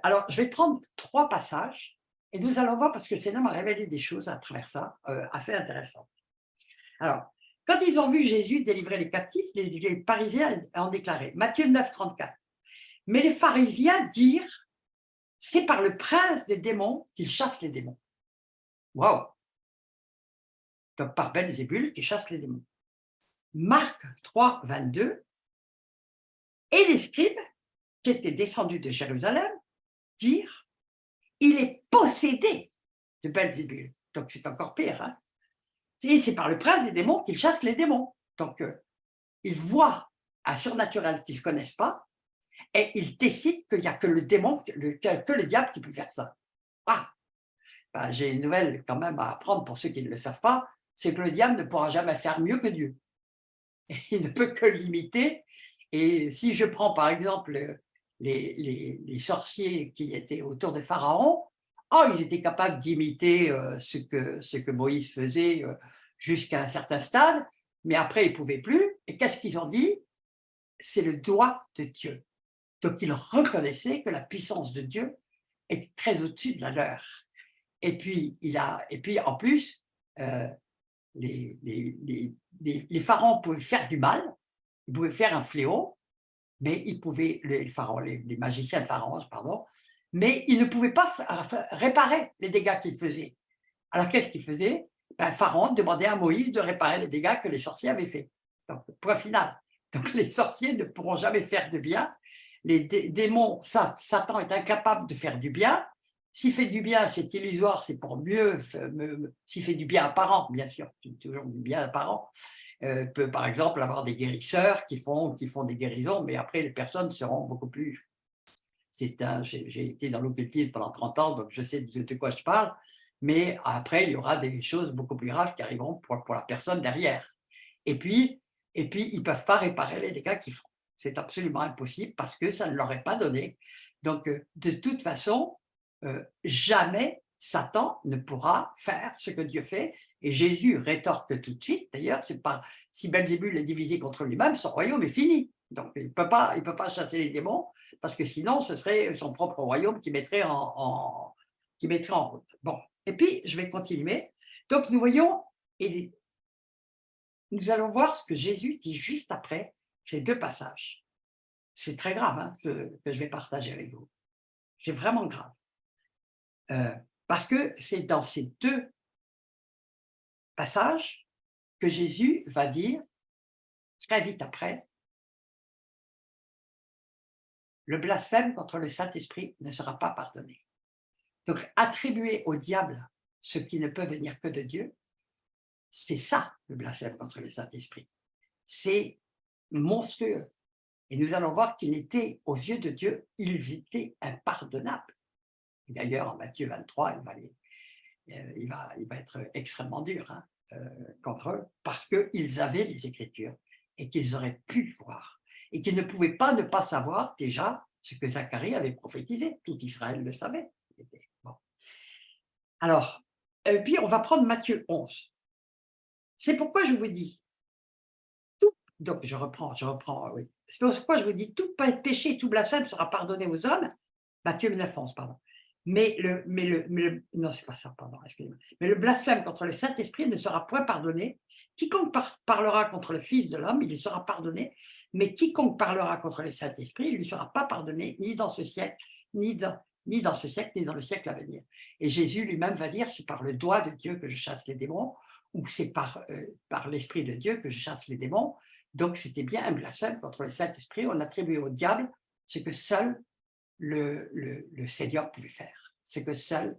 alors, je vais prendre 3 passages et nous allons voir, parce que le Seigneur m'a révélé des choses à travers ça, assez intéressantes. Alors, quand ils ont vu Jésus délivrer les captifs, les pharisiens ont déclaré, Matthieu 9, 34, « Mais les pharisiens dirent, c'est par le prince des démons qu'il chasse les démons. » Waouh! Donc par Belzébul qui chasse les démons. Marc 3, 22, et les scribes qui étaient descendus de Jérusalem dirent, il est possédé de Belzébul. Donc c'est encore pire. Hein? Et c'est par le prince des démons qu'il chasse les démons. Donc ils voient un surnaturel qu'ils ne connaissent pas et ils décident qu'il n'y a que le démon, que le diable qui peut faire ça. Ah, ben, j'ai une nouvelle quand même à apprendre pour ceux qui ne le savent pas, c'est que le diable ne pourra jamais faire mieux que Dieu. Il ne peut que l'imiter. Et si je prends par exemple les sorciers qui étaient autour de Pharaon, ils étaient capables d'imiter ce que Moïse faisait jusqu'à un certain stade, mais après ils ne pouvaient plus. Et qu'est-ce qu'ils ont dit? C'est le doigt de Dieu. Donc ils reconnaissaient que la puissance de Dieu est très au-dessus de la leur. Et puis en plus, les pharaons pouvaient faire du mal, ils pouvaient faire un fléau, mais ils pouvaient, les magiciens de Pharaon, pardon, mais ils ne pouvaient pas réparer les dégâts qu'ils faisaient. Alors qu'est-ce qu'ils faisaient? Pharaon demandait à Moïse de réparer les dégâts que les sorciers avaient faits. Donc, point final. Donc les sorciers ne pourront jamais faire de bien. Les démons, Satan est incapable de faire du bien, S'il fait du bien, c'est illusoire, c'est pour mieux. S'il fait du bien apparent, bien sûr, toujours du bien apparent, peut par exemple avoir des guérisseurs qui font des guérisons, mais après les personnes seront beaucoup plus. J'ai été dans l'occultisme pendant 30 ans, donc je sais de quoi je parle, mais après il y aura des choses beaucoup plus graves qui arriveront pour la personne derrière. Et puis, ils ne peuvent pas réparer les dégâts qu'ils font. C'est absolument impossible parce que ça ne leur est pas donné. Donc, de toute façon, jamais Satan ne pourra faire ce que Dieu fait. Et Jésus rétorque tout de suite, d'ailleurs, c'est pas si Belzébul est divisé contre lui-même, son royaume est fini. Donc, il ne peut pas chasser les démons, parce que sinon, ce serait son propre royaume qui mettrait en route. Bon, et puis, je vais continuer. Donc, nous voyons, et nous allons voir ce que Jésus dit juste après ces deux passages. C'est très grave hein, que je vais partager avec vous. C'est vraiment grave. Parce que c'est dans ces deux passages que Jésus va dire, très vite après, le blasphème contre le Saint-Esprit ne sera pas pardonné. Donc, attribuer au diable ce qui ne peut venir que de Dieu, c'est ça le blasphème contre le Saint-Esprit. C'est monstrueux. Et nous allons voir qu'il était, aux yeux de Dieu, ils étaient impardonnables. D'ailleurs, en Matthieu 23, il va être extrêmement dur hein, contre eux, parce qu'ils avaient les Écritures et qu'ils auraient pu voir. Et qu'ils ne pouvaient pas ne pas savoir déjà ce que Zacharie avait prophétisé. Tout Israël le savait. Bon. Alors, puis on va prendre Matthieu 11. C'est pourquoi je vous dis, donc je reprends, oui. C'est pourquoi je vous dis, tout péché, tout blasphème sera pardonné aux hommes. Matthieu 9, 11, pardon. Non, c'est pas ça, pardon, excusez-moi. Mais le blasphème contre le Saint-Esprit ne sera point pardonné. Quiconque parlera contre le Fils de l'homme, il lui sera pardonné. Mais quiconque parlera contre le Saint-Esprit, il ne lui sera pas pardonné, ni dans ce siècle, ni dans le siècle à venir. Et Jésus lui-même va dire, c'est par le doigt de Dieu que je chasse les démons, ou c'est par l'Esprit de Dieu que je chasse les démons. Donc, c'était bien un blasphème contre le Saint-Esprit. On attribuait au diable ce que seul le Seigneur pouvait faire. Ce que seul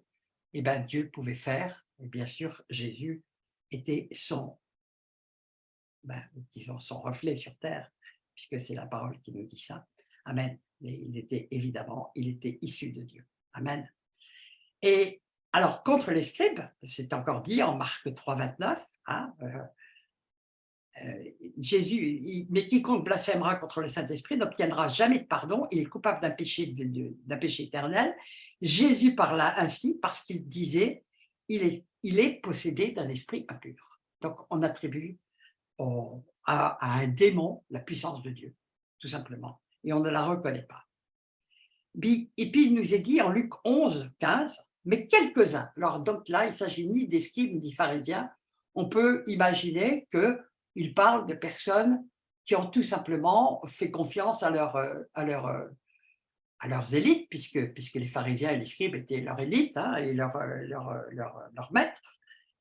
Dieu pouvait faire. Et bien sûr, Jésus était son reflet sur terre, puisque c'est la parole qui nous dit ça. Amen. Mais il était issu de Dieu. Amen. Et alors, contre les scribes, c'est encore dit en Marc 3, 29, hein, Jésus, mais quiconque blasphémera contre le Saint-Esprit n'obtiendra jamais de pardon, il est coupable d'un péché éternel. Jésus parla ainsi parce qu'il disait, il est possédé d'un esprit impur. Donc on attribue à un démon la puissance de Dieu, tout simplement, et on ne la reconnaît pas. Et puis il nous est dit en Luc 11, 15, mais quelques-uns, alors donc là il ne s'agit ni des scribes ni des pharisiens, on peut imaginer que il parle de personnes qui ont tout simplement fait confiance à leurs élites, puisque les pharisiens et les scribes étaient leur élite, hein, et leur maître,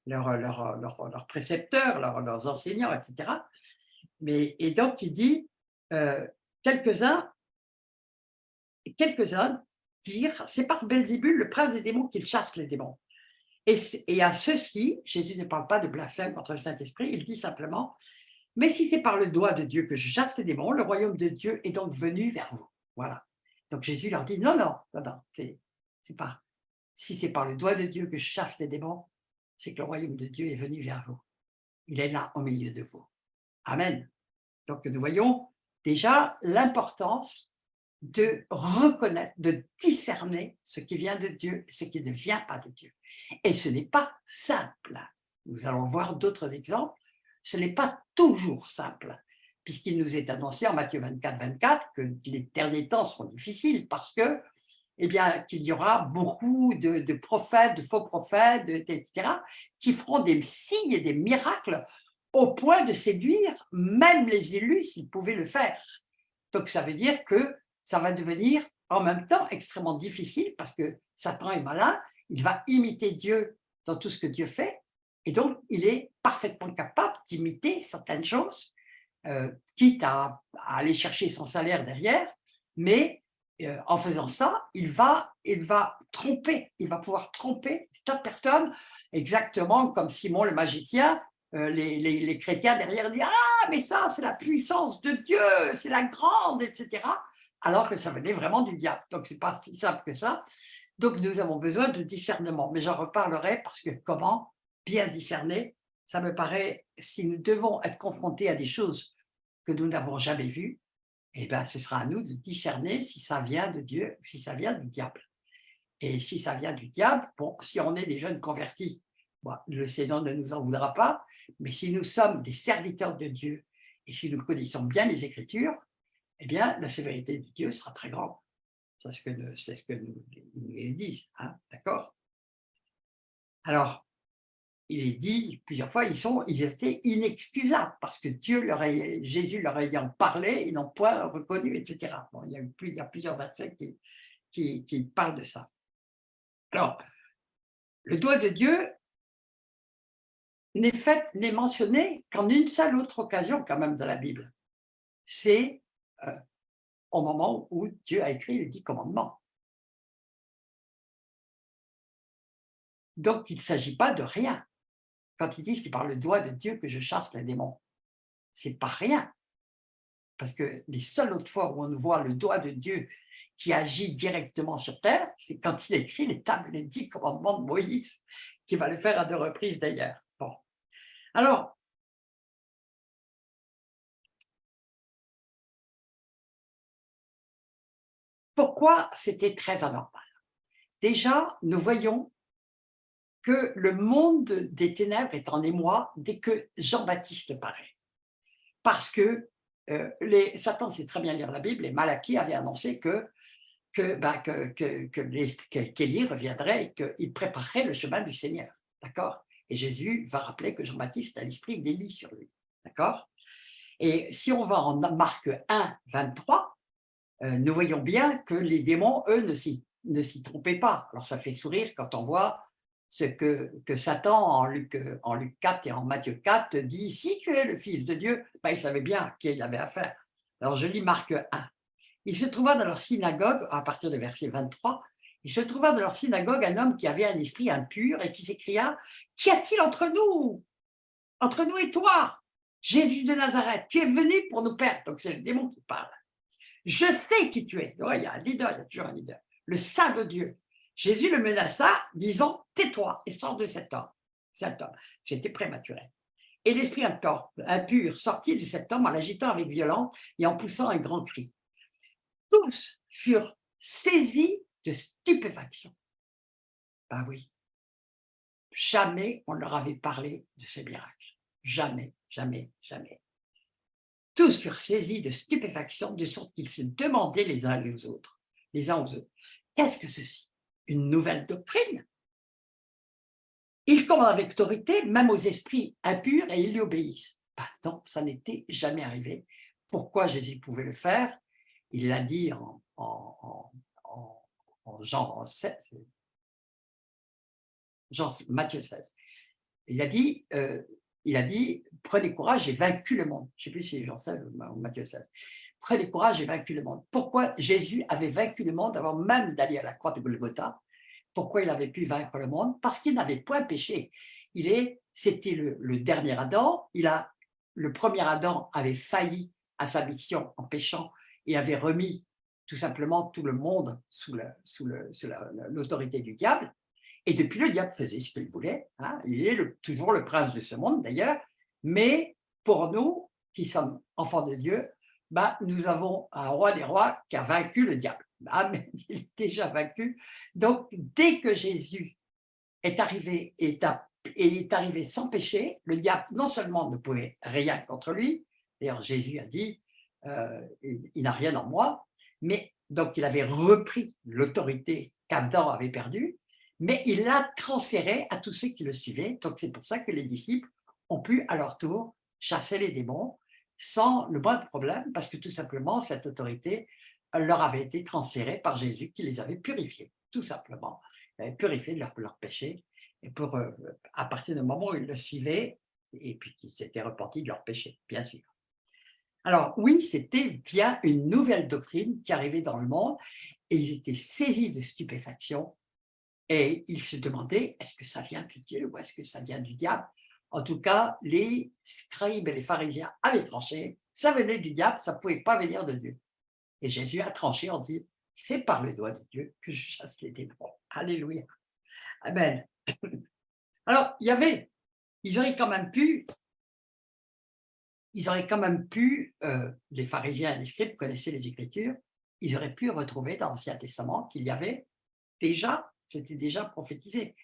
leurs précepteurs, leurs enseignants, etc. Et donc, il dit, quelques-uns dirent, c'est par Belzébul, le prince des démons, qu'il chasse les démons. Et à ceux-ci, Jésus ne parle pas de blasphème contre le Saint-Esprit, il dit simplement, mais si c'est par le doigt de Dieu que je chasse les démons, le royaume de Dieu est donc venu vers vous. Voilà. Donc Jésus leur dit, non, c'est pas. Si c'est par le doigt de Dieu que je chasse les démons, c'est que le royaume de Dieu est venu vers vous. Il est là au milieu de vous. Amen. Donc nous voyons déjà l'importance de reconnaître, de discerner ce qui vient de Dieu et ce qui ne vient pas de Dieu. Et ce n'est pas simple. Nous allons voir d'autres exemples. Ce n'est pas toujours simple, puisqu'il nous est annoncé en Matthieu 24, 24 que les derniers temps seront difficiles parce que, qu'il y aura beaucoup de prophètes, de faux prophètes, etc., qui feront des signes et des miracles au point de séduire même les élus s'ils pouvaient le faire. Donc ça veut dire que ça va devenir en même temps extrêmement difficile parce que Satan est malin, il va imiter Dieu dans tout ce que Dieu fait, et donc il est parfaitement capable d'imiter certaines choses, quitte à aller chercher son salaire derrière, mais en faisant ça, il va tromper, il va pouvoir tromper des tas de personnes, exactement comme Simon le magicien. Les chrétiens derrière disent: «Ah, mais ça, c'est la puissance de Dieu, c'est la grande, etc.» Alors que ça venait vraiment du diable. Donc, c'est pas si simple que ça. Donc, nous avons besoin de discernement. Mais j'en reparlerai parce que comment bien discerner, ça me paraît, si nous devons être confrontés à des choses que nous n'avons jamais vues, eh bien, ce sera à nous de discerner si ça vient de Dieu ou si ça vient du diable. Et si ça vient du diable, bon, si on est des jeunes convertis, bon, le Seigneur ne nous en voudra pas, mais si nous sommes des serviteurs de Dieu et si nous connaissons bien les Écritures, eh bien, la sévérité de Dieu sera très grande. C'est ce que nous disent, hein, d'accord? Alors, il est dit plusieurs fois, ils étaient inexcusables parce que Jésus leur ayant parlé, ils n'ont point reconnu, etc. Bon, il y a plusieurs versets qui parlent de ça. Alors, le doigt de Dieu n'est mentionné qu'en une seule autre occasion quand même de la Bible. C'est au moment où Dieu a écrit les 10 commandements. Donc, il ne s'agit pas de rien. Quand il dit c'est par le doigt de Dieu que je chasse les démons, c'est pas rien. Parce que les seules autres fois où on voit le doigt de Dieu qui agit directement sur terre, c'est quand il écrit les 10 commandements de Moïse, qui va le faire à 2 reprises d'ailleurs. Bon. Alors, pourquoi c'était très anormal? Déjà, nous voyons que le monde des ténèbres est en émoi dès que Jean-Baptiste paraît. Parce que Satan sait très bien lire la Bible et Malachie avait annoncé qu'Élie reviendrait et qu'il préparerait le chemin du Seigneur. D'accord? Et Jésus va rappeler que Jean-Baptiste a l'esprit d'Élie sur lui. D'accord? Et si on va en Marc 1, 23, nous voyons bien que les démons, eux, ne s'y trompaient pas. Alors ça fait sourire quand on voit ce que Satan, en Luc 4 et en Matthieu 4, dit: si tu es le Fils de Dieu, ben, il savait bien à qui il avait affaire. Alors je lis Marc 1. Il se trouva dans leur synagogue, à partir du verset 23, il se trouva dans leur synagogue un homme qui avait un esprit impur et qui s'écria: qu'y a-t-il entre nous et toi, Jésus de Nazareth? Tu es venu pour nous perdre. Donc c'est le démon qui parle. Je sais qui tu es. Ouais, il y a un leader, il y a toujours un leader. Le Saint de Dieu. Jésus le menaça, disant: tais-toi et sors de cet homme. C'était prématuré. Et l'esprit impur sortit de cet homme en l'agitant avec violence et en poussant un grand cri. Tous furent saisis de stupéfaction. Ben oui, jamais on leur avait parlé de ces miracles. Jamais, jamais, jamais. Tous furent saisis de stupéfaction, de sorte qu'ils se demandaient les uns aux autres, qu'est-ce que ceci? Une nouvelle doctrine? Il commande avec autorité, même aux esprits impurs, et ils lui obéissent. Ben non, ça n'était jamais arrivé. Pourquoi Jésus pouvait le faire? Il l'a dit en Jean 7, Matthieu 16. Il a dit, prenez courage, j'ai vaincu le monde. Je ne sais plus si c'est Jean 16 ou Matthieu 16. Prenez courage, j'ai vaincu le monde. Pourquoi Jésus avait vaincu le monde avant même d'aller à la croix de Golgotha? Pourquoi il avait pu vaincre le monde? Parce qu'il n'avait point péché. C'était le dernier Adam. Le premier Adam avait failli à sa mission en péchant et avait remis tout simplement tout le monde sous l'autorité du diable. Et depuis, le diable faisait ce qu'il voulait. Hein. Il est toujours le prince de ce monde, d'ailleurs. Mais pour nous, qui sommes enfants de Dieu, bah, nous avons un roi des rois qui a vaincu le diable. Ah, mais il est déjà vaincu. Donc, dès que Jésus est arrivé et est arrivé sans péché, le diable non seulement ne pouvait rien contre lui, d'ailleurs Jésus a dit il n'a rien en moi, mais donc il avait repris l'autorité qu'Adam avait perdue, mais il l'a transférée à tous ceux qui le suivaient. Donc c'est pour ça que les disciples ont pu à leur tour chasser les démons sans le moindre problème, parce que tout simplement cette autorité leur avait été transférée par Jésus qui les avait purifiés, tout simplement, purifiés de leur péché, et à partir du moment où ils le suivaient, et puis qu'ils s'étaient repentis de leur péché, bien sûr. Alors oui, c'était via une nouvelle doctrine qui arrivait dans le monde et ils étaient saisis de stupéfaction et ils se demandaient est-ce que ça vient de Dieu ou est-ce que ça vient du diable? En tout cas, les scribes et les pharisiens avaient tranché, ça venait du diable, ça ne pouvait pas venir de Dieu. Et Jésus a tranché en dit c'est par le doigt de Dieu que je chasse les démons. Alléluia. Amen. Alors, ils auraient quand même pu les pharisiens et les scribes connaissaient les Écritures, ils auraient pu retrouver dans l'Ancien Testament qu'il y avait c'était déjà prophétisé.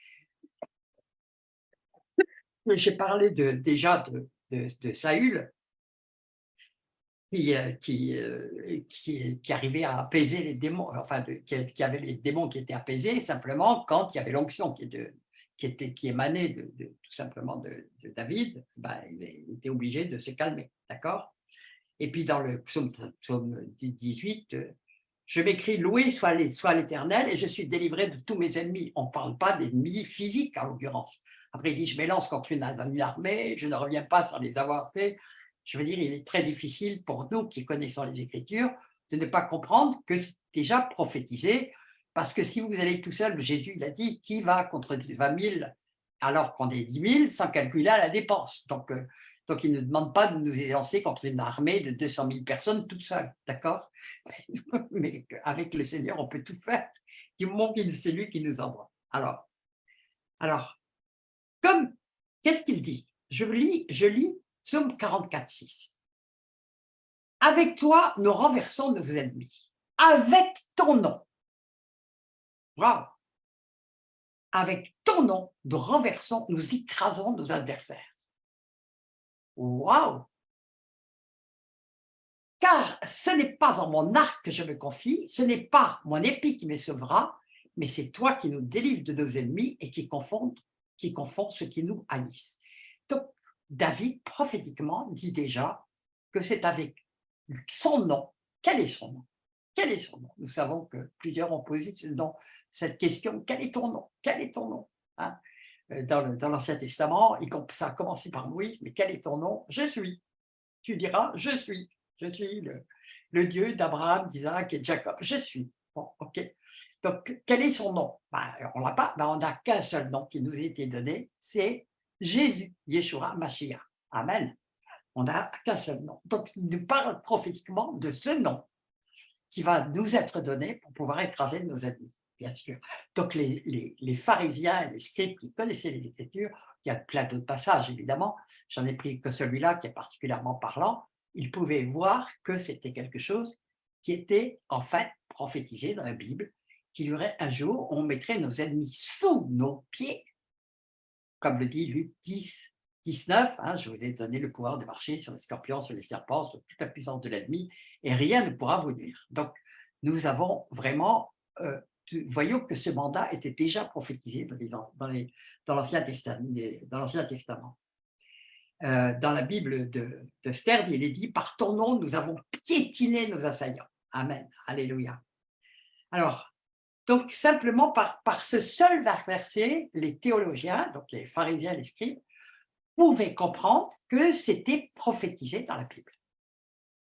Mais j'ai parlé déjà de Saül qui arrivait à apaiser les démons, enfin qui avait les démons qui étaient apaisés simplement quand il y avait l'onction qui émanait tout simplement de David, ben, il était obligé de se calmer, d'accord? Et puis dans le psaume 18, je m'écris loué soit l'Éternel et je suis délivré de tous mes ennemis. On ne parle pas d'ennemis physiques en l'occurrence. Après, il dit je m'élance contre une armée, je ne reviens pas sans les avoir fait. Je veux dire, il est très difficile pour nous qui connaissons les Écritures de ne pas comprendre que c'est déjà prophétisé, parce que si vous allez tout seul, Jésus il a dit qui va contre 20 000 alors qu'on est 10 000 sans calculer la dépense. Donc, il ne demande pas de nous élancer contre une armée de 200 000 personnes toute seule, d'accord? Mais avec le Seigneur, on peut tout faire, du moment qu'il c'est lui qui nous envoie. Alors qu'est-ce qu'il dit? Je lis Psaume 44, 6. Avec toi, nous renversons nos ennemis. Avec ton nom. Bravo. Avec ton nom, nous renversons, nous écrasons nos adversaires. Waouh! Car ce n'est pas en mon arc que je me confie, ce n'est pas mon épée qui me sauvera, mais c'est toi qui nous délivres de nos ennemis et qui confond ceux qui nous haïssent. Donc, David, prophétiquement, dit déjà que c'est avec son nom. Quel est son nom? Quel est son nom? Nous savons que plusieurs ont posé cette question, quel est ton nom? Quel est ton nom? Hein? Dans l'Ancien Testament, ça a commencé par Moïse, mais quel est ton nom? Je suis. Tu diras, je suis. Je suis le Dieu d'Abraham, d'Isaac et de Jacob. Je suis. Bon, ok. Donc, quel est son nom? Ben, on l'a pas. Ben, on n'a qu'un seul nom qui nous a été donné, c'est Jésus, Yeshua Mashiach. Amen. On n'a qu'un seul nom. Donc, il nous parle prophétiquement de ce nom qui va nous être donné pour pouvoir écraser nos ennemis, bien sûr. Donc, les pharisiens et les scribes qui connaissaient les Écritures, il y a plein d'autres passages, évidemment, j'en ai pris que celui-là qui est particulièrement parlant, ils pouvaient voir que c'était quelque chose qui était en fait prophétisé dans la Bible, qu'il y aurait un jour, on mettrait nos ennemis sous nos pieds, comme le dit Luc 10, 19, hein, je vous ai donné le pouvoir de marcher sur les scorpions, sur les serpents, sur toute la puissance de l'ennemi, et rien ne pourra vous nuire. Donc, nous avons vraiment, voyons que ce mandat était déjà prophétisé dans l'Ancien Testament. Dans la Bible de Sterne, il est dit « Par ton nom, nous avons piétiné nos assaillants. » Amen. Alléluia. Alors, donc simplement par ce seul verset, les théologiens, donc les pharisiens et les scribes, pouvaient comprendre que c'était prophétisé dans la Bible.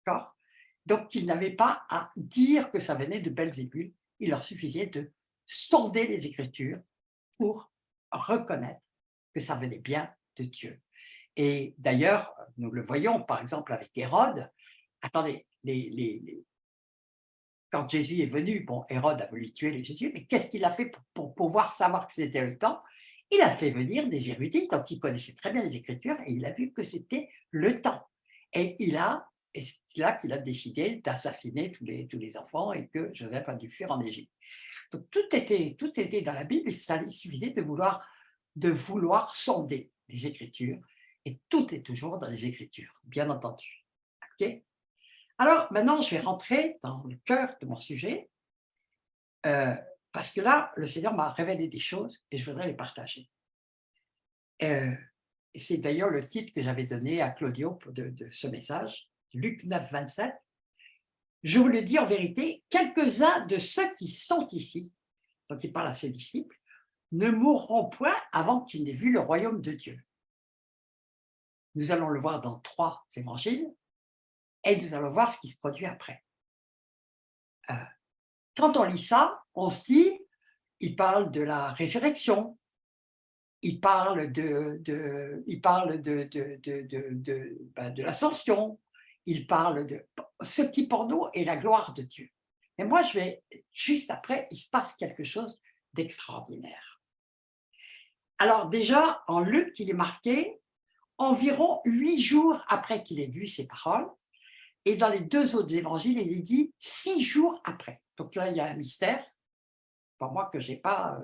D'accord? Donc, ils n'avaient pas à dire que ça venait de Belzébul, il leur suffisait de sonder les Écritures pour reconnaître que ça venait bien de Dieu. Et d'ailleurs, nous le voyons par exemple avec Hérode. Attendez, quand Jésus est venu, bon, Hérode a voulu tuer les Jésus, mais qu'est-ce qu'il a fait pour pouvoir savoir que c'était le temps? Il a fait venir des érudits, donc il connaissait très bien les Écritures, et il a vu que c'était le temps. Et c'est là qu'il a décidé d'assassiner tous les enfants et que Joseph a dû fuir en Égypte. Donc tout était dans la Bible, il suffisait de vouloir sonder les Écritures, et tout est toujours dans les Écritures, bien entendu. Okay? Alors maintenant, je vais rentrer dans le cœur de mon sujet, parce que là, le Seigneur m'a révélé des choses et je voudrais les partager. C'est d'ailleurs le titre que j'avais donné à Claudio de ce message, Luc 9, 27. Je vous le dis en vérité, quelques-uns de ceux qui sont ici, donc il parle à ses disciples, ne mourront point avant qu'ils n'aient vu le royaume de Dieu. Nous allons le voir dans 3 évangiles. Et nous allons voir ce qui se produit après. Quand on lit ça, on se dit, il parle de la résurrection, il parle de l'ascension, il parle de ce qui pour nous est la gloire de Dieu. Et moi, juste après, il se passe quelque chose d'extraordinaire. Alors déjà, en Luc, il est marqué environ 8 jours après qu'il ait lu ces paroles, et dans les 2 autres évangiles, il est dit 6 jours après. Donc là, il y a un mystère, pour moi, que j'ai pas,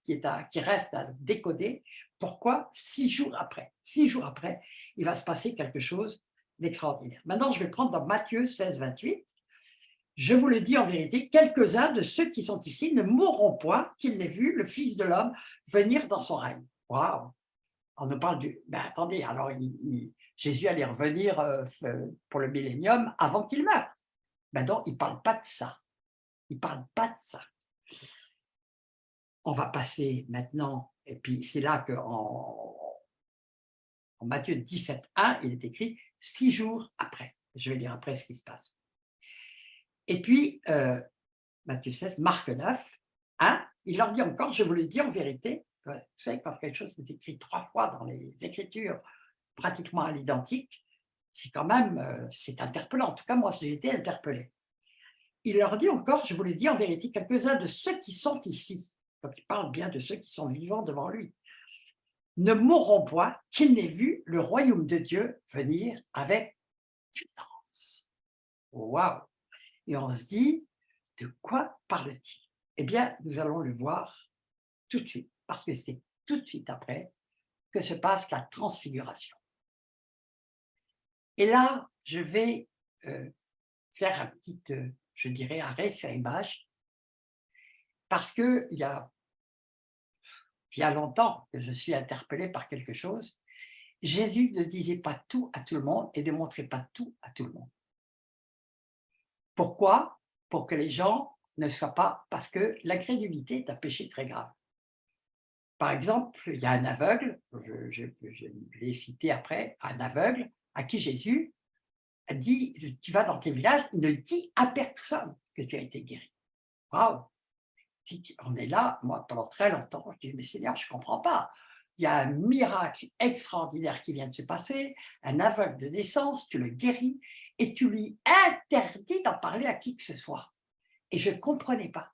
qui reste à décoder. Pourquoi 6 jours après? 6 jours après, il va se passer quelque chose d'extraordinaire. Maintenant, je vais prendre dans Matthieu 16, 28. Je vous le dis en vérité, quelques-uns de ceux qui sont ici ne mourront point qu'ils n'aient vu le Fils de l'homme venir dans son règne. Waouh! On nous parle du… Ben attendez, alors Jésus allait revenir pour le millénium avant qu'il meure. Ben non, il ne parle pas de ça. Il ne parle pas de ça. On va passer maintenant, et puis c'est là qu'en Matthieu 17, 1, il est écrit 6 jours après. Je vais lire après ce qui se passe. Et puis, Matthieu 16, Marc 9, 1, il leur dit encore, je vous le dis en vérité, vous savez, quand quelque chose est écrit 3 fois dans les Écritures, pratiquement à l'identique, c'est quand même, c'est interpellant. En tout cas, moi, j'ai été interpellé. Il leur dit encore, je vous le dis en vérité, quelques-uns de ceux qui sont ici, donc il parle bien de ceux qui sont vivants devant lui, ne mourront point qu'ils n'aient vu le royaume de Dieu venir avec puissance. Waouh! Et on se dit, de quoi parle-t-il? Eh bien, nous allons le voir tout de suite, parce que c'est tout de suite après que se passe la transfiguration. Et là, je vais faire un petit, je dirais, arrêt sur image, parce qu'il y a longtemps que je suis interpellé par quelque chose. Jésus ne disait pas tout à tout le monde et ne montrait pas tout à tout le monde. Pourquoi? Pour que les gens ne soient pas… Parce que l'incrédulité est un péché très grave. Par exemple, il y a un aveugle, je l'ai cité après, un aveugle à qui Jésus a dit, tu vas dans tes villages, ne dis à personne que tu as été guéri. Waouh! On est là, moi, pendant très longtemps, je dis, mais Seigneur, je ne comprends pas. Il y a un miracle extraordinaire qui vient de se passer, un aveugle de naissance, tu le guéris, et tu lui interdis d'en parler à qui que ce soit. Et je ne comprenais pas.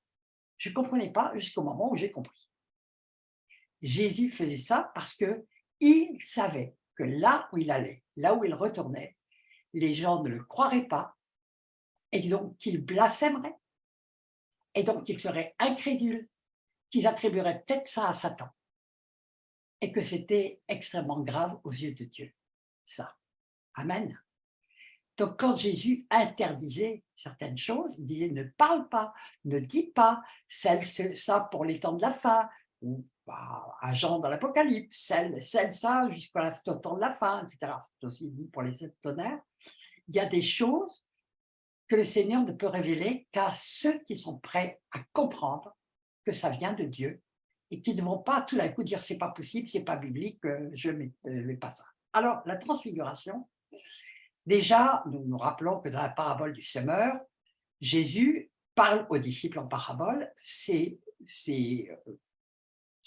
Je ne comprenais pas jusqu'au moment où j'ai compris. Jésus faisait ça parce qu'il savait que là où il allait, là où il retournait, les gens ne le croiraient pas, et donc qu'ils blasphémeraient, et donc qu'ils seraient incrédules, qu'ils attribueraient peut-être ça à Satan, et que c'était extrêmement grave aux yeux de Dieu. Ça. Amen. Donc, quand Jésus interdisait certaines choses, il disait ne parle pas, ne dis pas, ça pour les temps de la fin, ou à Jean dans l'Apocalypse, celle ça jusqu'au temps de la fin, etc. C'est aussi dit pour les 7 tonnerres. Il y a des choses que le Seigneur ne peut révéler qu'à ceux qui sont prêts à comprendre que ça vient de Dieu et qui ne vont pas tout d'un coup dire c'est pas possible, c'est pas biblique, je ne mets pas ça. Alors, la transfiguration, déjà, nous nous rappelons que dans la parabole du semeur, Jésus parle aux disciples en parabole, ses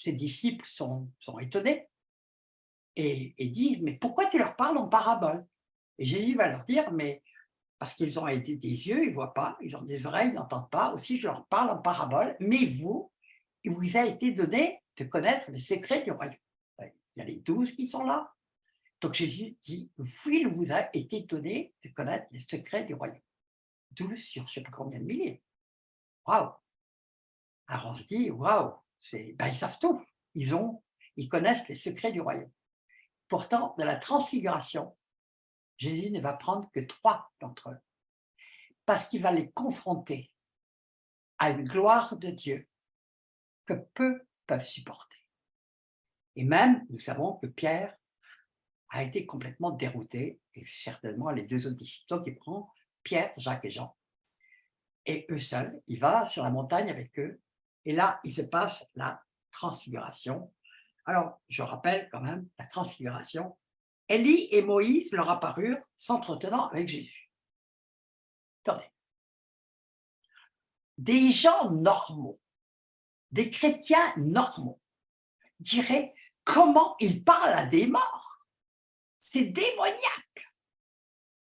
disciples sont étonnés et disent « Mais pourquoi tu leur parles en parabole ?» Et Jésus va leur dire « Mais parce qu'ils ont des yeux, ils ne voient pas, ils ont des oreilles, ils n'entendent pas, aussi je leur parle en parabole, mais vous, il vous a été donné de connaître les secrets du royaume. » Il y a les 12 qui sont là. Donc Jésus dit « Il vous a été donné de connaître les secrets du royaume. » 12 sur je ne sais pas combien de milliers. Waouh! Alors on se dit « Waouh !» ils savent tout. Ils connaissent les secrets du royaume. Pourtant, dans la transfiguration, Jésus ne va prendre que 3 d'entre eux, parce qu'il va les confronter à une gloire de Dieu que peu peuvent supporter. Et même, nous savons que Pierre a été complètement dérouté, et certainement les 2 autres disciples. Donc il prend Pierre, Jacques et Jean, et eux seuls, il va sur la montagne avec eux, et là, il se passe la transfiguration. Alors, je rappelle quand même, la transfiguration, Élie et Moïse leur apparurent s'entretenant avec Jésus. Attendez. Des gens normaux, des chrétiens normaux, diraient comment il parle à des morts. C'est démoniaque.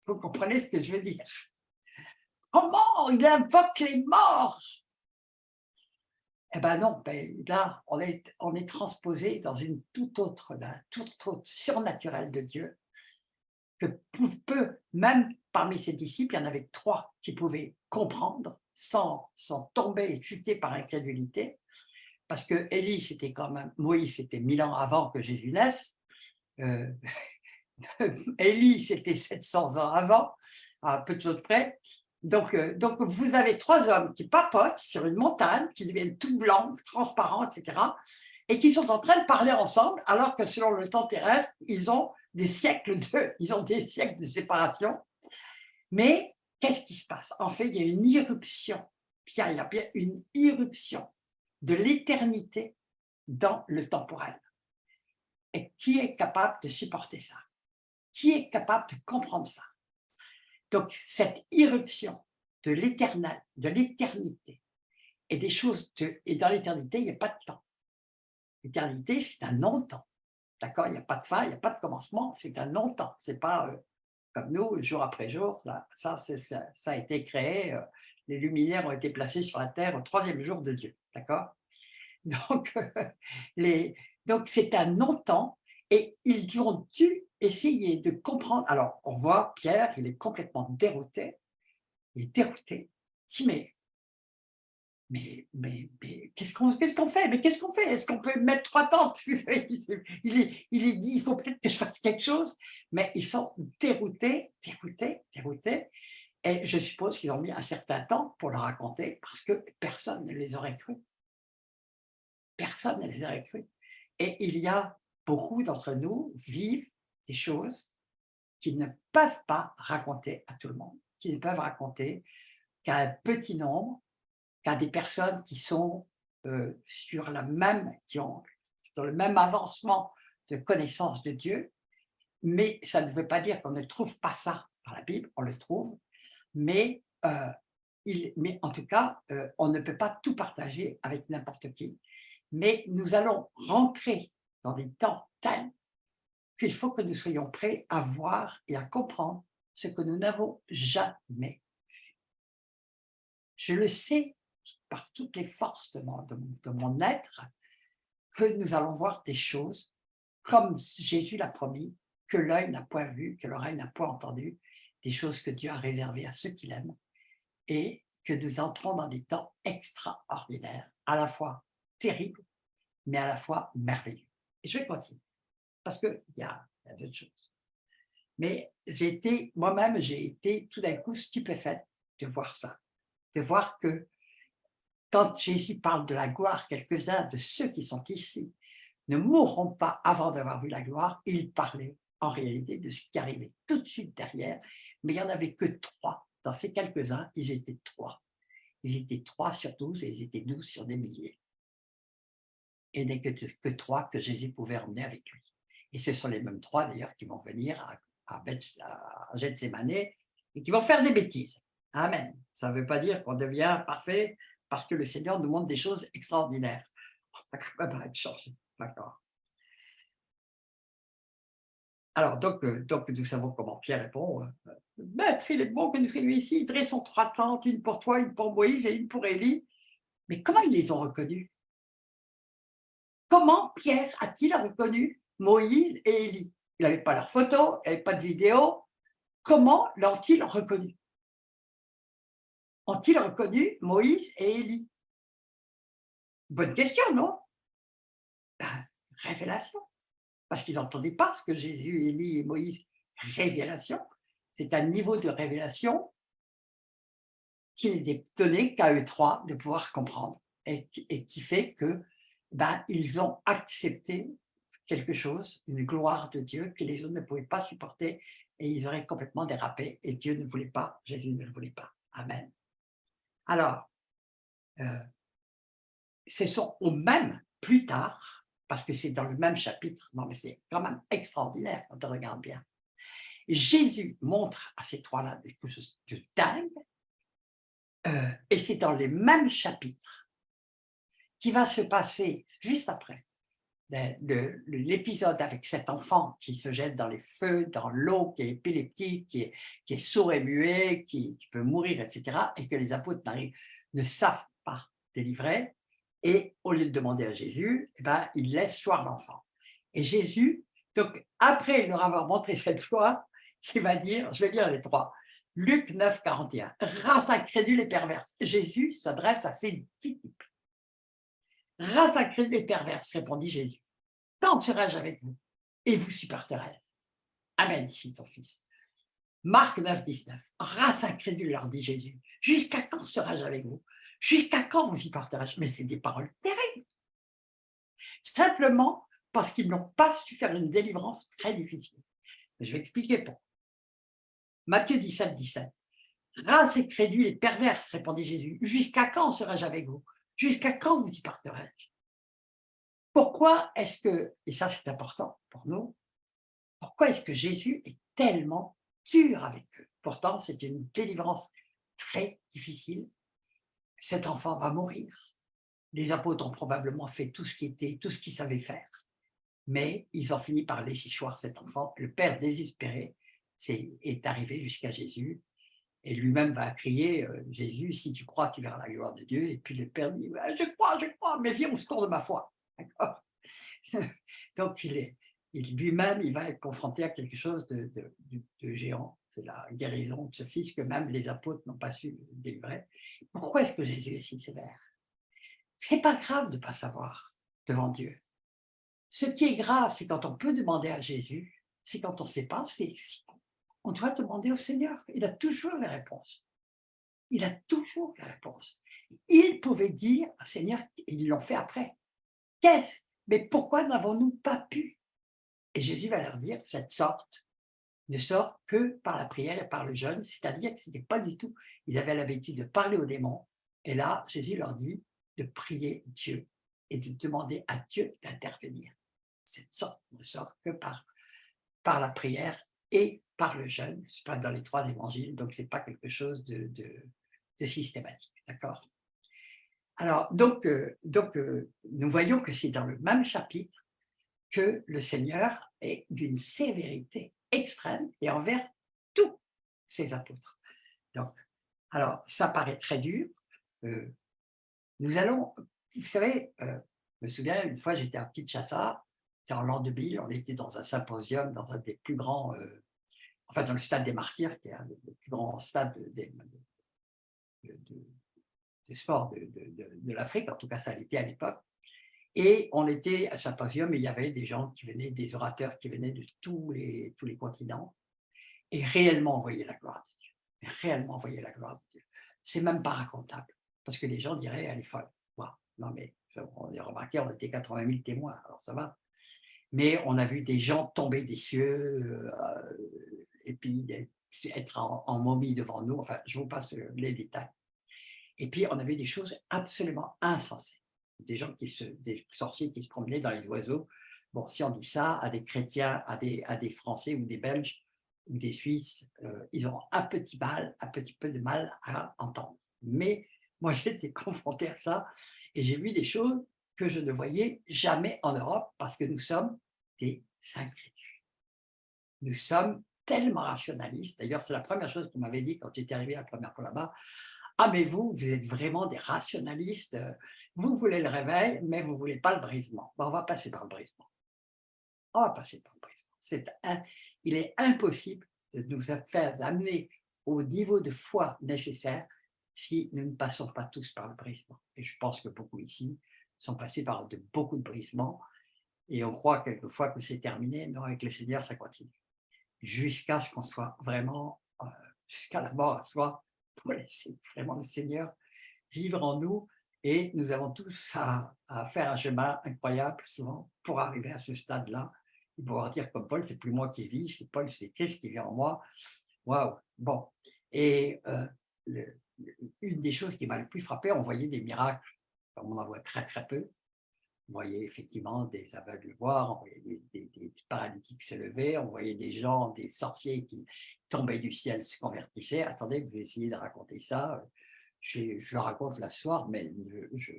Vous comprenez ce que je veux dire? Comment il invoque les morts? Eh bien non, là, on est transposé dans une toute autre surnaturelle de Dieu, que même parmi ses disciples, il y en avait 3 qui pouvaient comprendre sans tomber et chuter par incrédulité, parce que Élie, c'était quand même, Moïse, c'était 1000 ans avant que Jésus naisse, Élie, c'était 700 ans avant, à peu de choses près. Donc, vous avez 3 hommes qui papotent sur une montagne, qui deviennent tout blancs, transparents, etc., et qui sont en train de parler ensemble, alors que selon le temps terrestre, ils ont des siècles de séparation. Mais qu'est-ce qui se passe? En fait, il y a une irruption, il y a bien une irruption de l'éternité dans le temporel. Et qui est capable de supporter ça? Qui est capable de comprendre ça? Donc, cette irruption de l'éternel, de l'éternité, et des choses, et dans l'éternité, il n'y a pas de temps. L'éternité, c'est un non-temps. D'accord? Il n'y a pas de fin, il n'y a pas de commencement, c'est un non-temps. Ce n'est pas comme nous, jour après jour. Là, ça a été créé, les luminaires ont été placés sur la terre au 3e jour de Dieu. D'accord? Donc, donc c'est un non-temps, et ils ont dû essayer de comprendre. Alors, on voit Pierre, il est complètement dérouté. Il est dérouté. Il dit, mais qu'est-ce qu'on fait? Mais qu'est-ce qu'on fait? Est-ce qu'on peut mettre 3 tentes? Il est dit, il faut peut-être que je fasse quelque chose. Mais ils sont déroutés. Et je suppose qu'ils ont mis un certain temps pour le raconter, parce que personne ne les aurait cru. Personne ne les aurait cru. Et il y a beaucoup d'entre nous vivent des choses qu'ils ne peuvent pas raconter à tout le monde, qu'ils ne peuvent raconter qu'à un petit nombre, qu'à des personnes qui sont sur qui ont dans le même avancement de connaissance de Dieu. Mais ça ne veut pas dire qu'on ne trouve pas ça dans la Bible, on le trouve, mais en tout cas, on ne peut pas tout partager avec n'importe qui. Mais nous allons rentrer dans des temps tels qu'il faut que nous soyons prêts à voir et à comprendre ce que nous n'avons jamais vu. Je le sais par toutes les forces de mon être, que nous allons voir des choses comme Jésus l'a promis, que l'œil n'a point vu, que l'oreille n'a point entendu, des choses que Dieu a réservées à ceux qu'il aime, et que nous entrons dans des temps extraordinaires, à la fois terribles, mais à la fois merveilleux. Et je vais continuer, parce qu'il y a d'autres choses. Mais moi-même, j'ai été tout d'un coup stupéfaite de voir ça, de voir que quand Jésus parle de la gloire, quelques-uns de ceux qui sont ici ne mourront pas avant d'avoir vu la gloire. Il parlait en réalité de ce qui arrivait tout de suite derrière, mais il n'y en avait que 3. Dans ces quelques-uns, ils étaient 3. Ils étaient 3 sur 12 et ils étaient 12 sur des milliers. Et il n'y a que 3 que Jésus pouvait emmener avec lui. Et ce sont les mêmes 3 d'ailleurs qui vont venir à Gethsémane et qui vont faire des bêtises. Amen. Ça ne veut pas dire qu'on devient parfait parce que le Seigneur nous montre des choses extraordinaires. On va quand même être changé. D'accord. Alors, donc, nous savons comment Pierre répond. Maître, il est bon que nous soyons ici. Dressons 3 tentes, une pour toi, une pour Moïse et une pour Élie. Mais comment ils les ont reconnus? Comment Pierre a-t-il reconnu Moïse et Élie? Il n'avait pas leur photo, il n'avait pas de vidéo. Comment l'ont-ils reconnu? Ont-ils reconnu Moïse et Élie? Bonne question, non? Révélation. Parce qu'ils n'entendaient pas ce que Jésus, Élie et Moïse, révélation. C'est un niveau de révélation qui n'était donné qu'à eux 3 de pouvoir comprendre et qui fait que ils ont accepté quelque chose, une gloire de Dieu que les autres ne pouvaient pas supporter et ils auraient complètement dérapé et Dieu ne voulait pas, Jésus ne le voulait pas. Amen. Alors, ce sont au même plus tard, parce que c'est dans le même chapitre, non mais c'est quand même extraordinaire quand on regarde bien. Jésus montre à ces 3-là des choses de dingue Et c'est dans les mêmes chapitres qui va se passer juste après l'épisode avec cet enfant qui se jette dans les feux, dans l'eau, qui est épileptique, qui est sourd et muet, qui peut mourir, etc., et que les apôtres ne savent pas délivrer. Et au lieu de demander à Jésus, eh ben, ils laissent choir l'enfant. Et Jésus, donc, après leur avoir montré cette foi, il va dire, je vais lire les trois, Luc 9, 41, race incrédule et perverse. Jésus s'adresse à ces disciples. Race incrédule et perverse, répondit Jésus. Quand serai-je avec vous et vous supporterai-je? Amen, ici ton fils. Marc 9, 19. Race incrédule, leur dit Jésus. Jusqu'à quand serai-je avec vous? Jusqu'à quand vous supporterai-je? Mais c'est des paroles terribles. Simplement parce qu'ils n'ont pas su faire une délivrance très difficile. Je vais expliquer pourquoi. Matthieu 17, 17. Race incrédule et perverse, répondit Jésus. Jusqu'à quand serai-je avec vous? Jusqu'à quand vous supporterai-je? Pourquoi est-ce que, et ça c'est important pour nous, pourquoi est-ce que Jésus est tellement dur avec eux? Pourtant, c'est une délivrance très difficile. Cet enfant va mourir. Les apôtres ont probablement fait tout ce qu'ils savaient faire, mais ils ont fini par laisser choir cet enfant. Le père désespéré est arrivé jusqu'à Jésus et lui-même va crier Jésus, si tu crois, tu verras la gloire de Dieu. Et puis le père dit je crois, mais viens au secours de ma foi. D'accord. Donc, lui-même, il va être confronté à quelque chose de géant. C'est la guérison de ce fils que même les apôtres n'ont pas su délivrer. Pourquoi est-ce que Jésus est si sévère? C'est pas grave de ne pas savoir devant Dieu. Ce qui est grave, c'est quand on peut demander à Jésus, c'est quand on ne sait pas, on doit demander au Seigneur. Il a toujours les réponses. Il a toujours les réponses. Ils pouvaient dire au Seigneur, ils l'ont fait après. Mais pourquoi n'avons-nous pas pu? Et Jésus va leur dire, cette sorte ne sort que par la prière et par le jeûne, c'est-à-dire que ce n'était pas du tout, ils avaient l'habitude de parler aux démons, et là, Jésus leur dit de prier Dieu et de demander à Dieu d'intervenir. Cette sorte ne sort que par la prière et par le jeûne, c'est pas dans les trois évangiles, donc ce n'est pas quelque chose de systématique, d'accord? Alors, donc, nous voyons que c'est dans le même chapitre que le Seigneur est d'une sévérité extrême et envers tous ses apôtres. Donc, alors, ça paraît très dur. Nous allons, vous savez, je me souviens, une fois, j'étais à Kinshasa, j'étais en l'an 2000, on était dans un symposium, dans un des plus grands, enfin, dans le stade des Martyrs, qui est un des plus grands stades de sport de l'Afrique, en tout cas, ça l'était à l'époque. Et on était à symposium et il y avait des gens qui venaient, des orateurs qui venaient de tous les continents et réellement on voyait la gloire de Dieu. Et réellement on voyait la gloire de Dieu. C'est même pas racontable parce que les gens diraient elle est folle. Wow. Non mais on a remarqué, on était 80 000 témoins, alors ça va. Mais on a vu des gens tomber des cieux et puis être en momie devant nous. Enfin, je vous passe les détails. Et puis on avait des choses absolument insensées. Des sorciers qui se promenaient dans les oiseaux. Bon, si on dit ça à des chrétiens, à des Français ou des Belges ou des Suisses, ils auront un petit peu de mal à entendre. Mais moi, j'ai été confronté à ça et j'ai vu des choses que je ne voyais jamais en Europe parce que nous sommes des incrédules. Nous sommes tellement rationalistes. D'ailleurs, c'est la première chose qu'on m'avait dit quand j'étais arrivé la première fois là-bas. Ah, mais vous êtes vraiment des rationalistes. Vous voulez le réveil, mais vous ne voulez pas le brisement. On va passer par le brisement. On va passer par le brisement. Il est impossible de nous faire amener au niveau de foi nécessaire si nous ne passons pas tous par le brisement. Et je pense que beaucoup ici sont passés par beaucoup de brisements et on croit quelquefois que c'est terminé. Non, avec le Seigneur, ça continue. Jusqu'à ce qu'on soit vraiment, jusqu'à la mort à soi, pour laisser vraiment le Seigneur vivre en nous et nous avons tous à faire un chemin incroyable souvent pour arriver à ce stade-là et pouvoir dire comme Paul, c'est plus moi qui vis, c'est Paul, c'est Christ qui vit en moi. Waouh. Bon. Et une des choses qui m'a le plus frappé, on voyait des miracles, on en voit très très peu. On voyait effectivement des aveugles voir, on voyait des paralytiques se lever, on voyait des gens, des sorciers qui tombaient du ciel, se convertissaient. Attendez, vous essayez de raconter ça. je le raconte la soir, mais je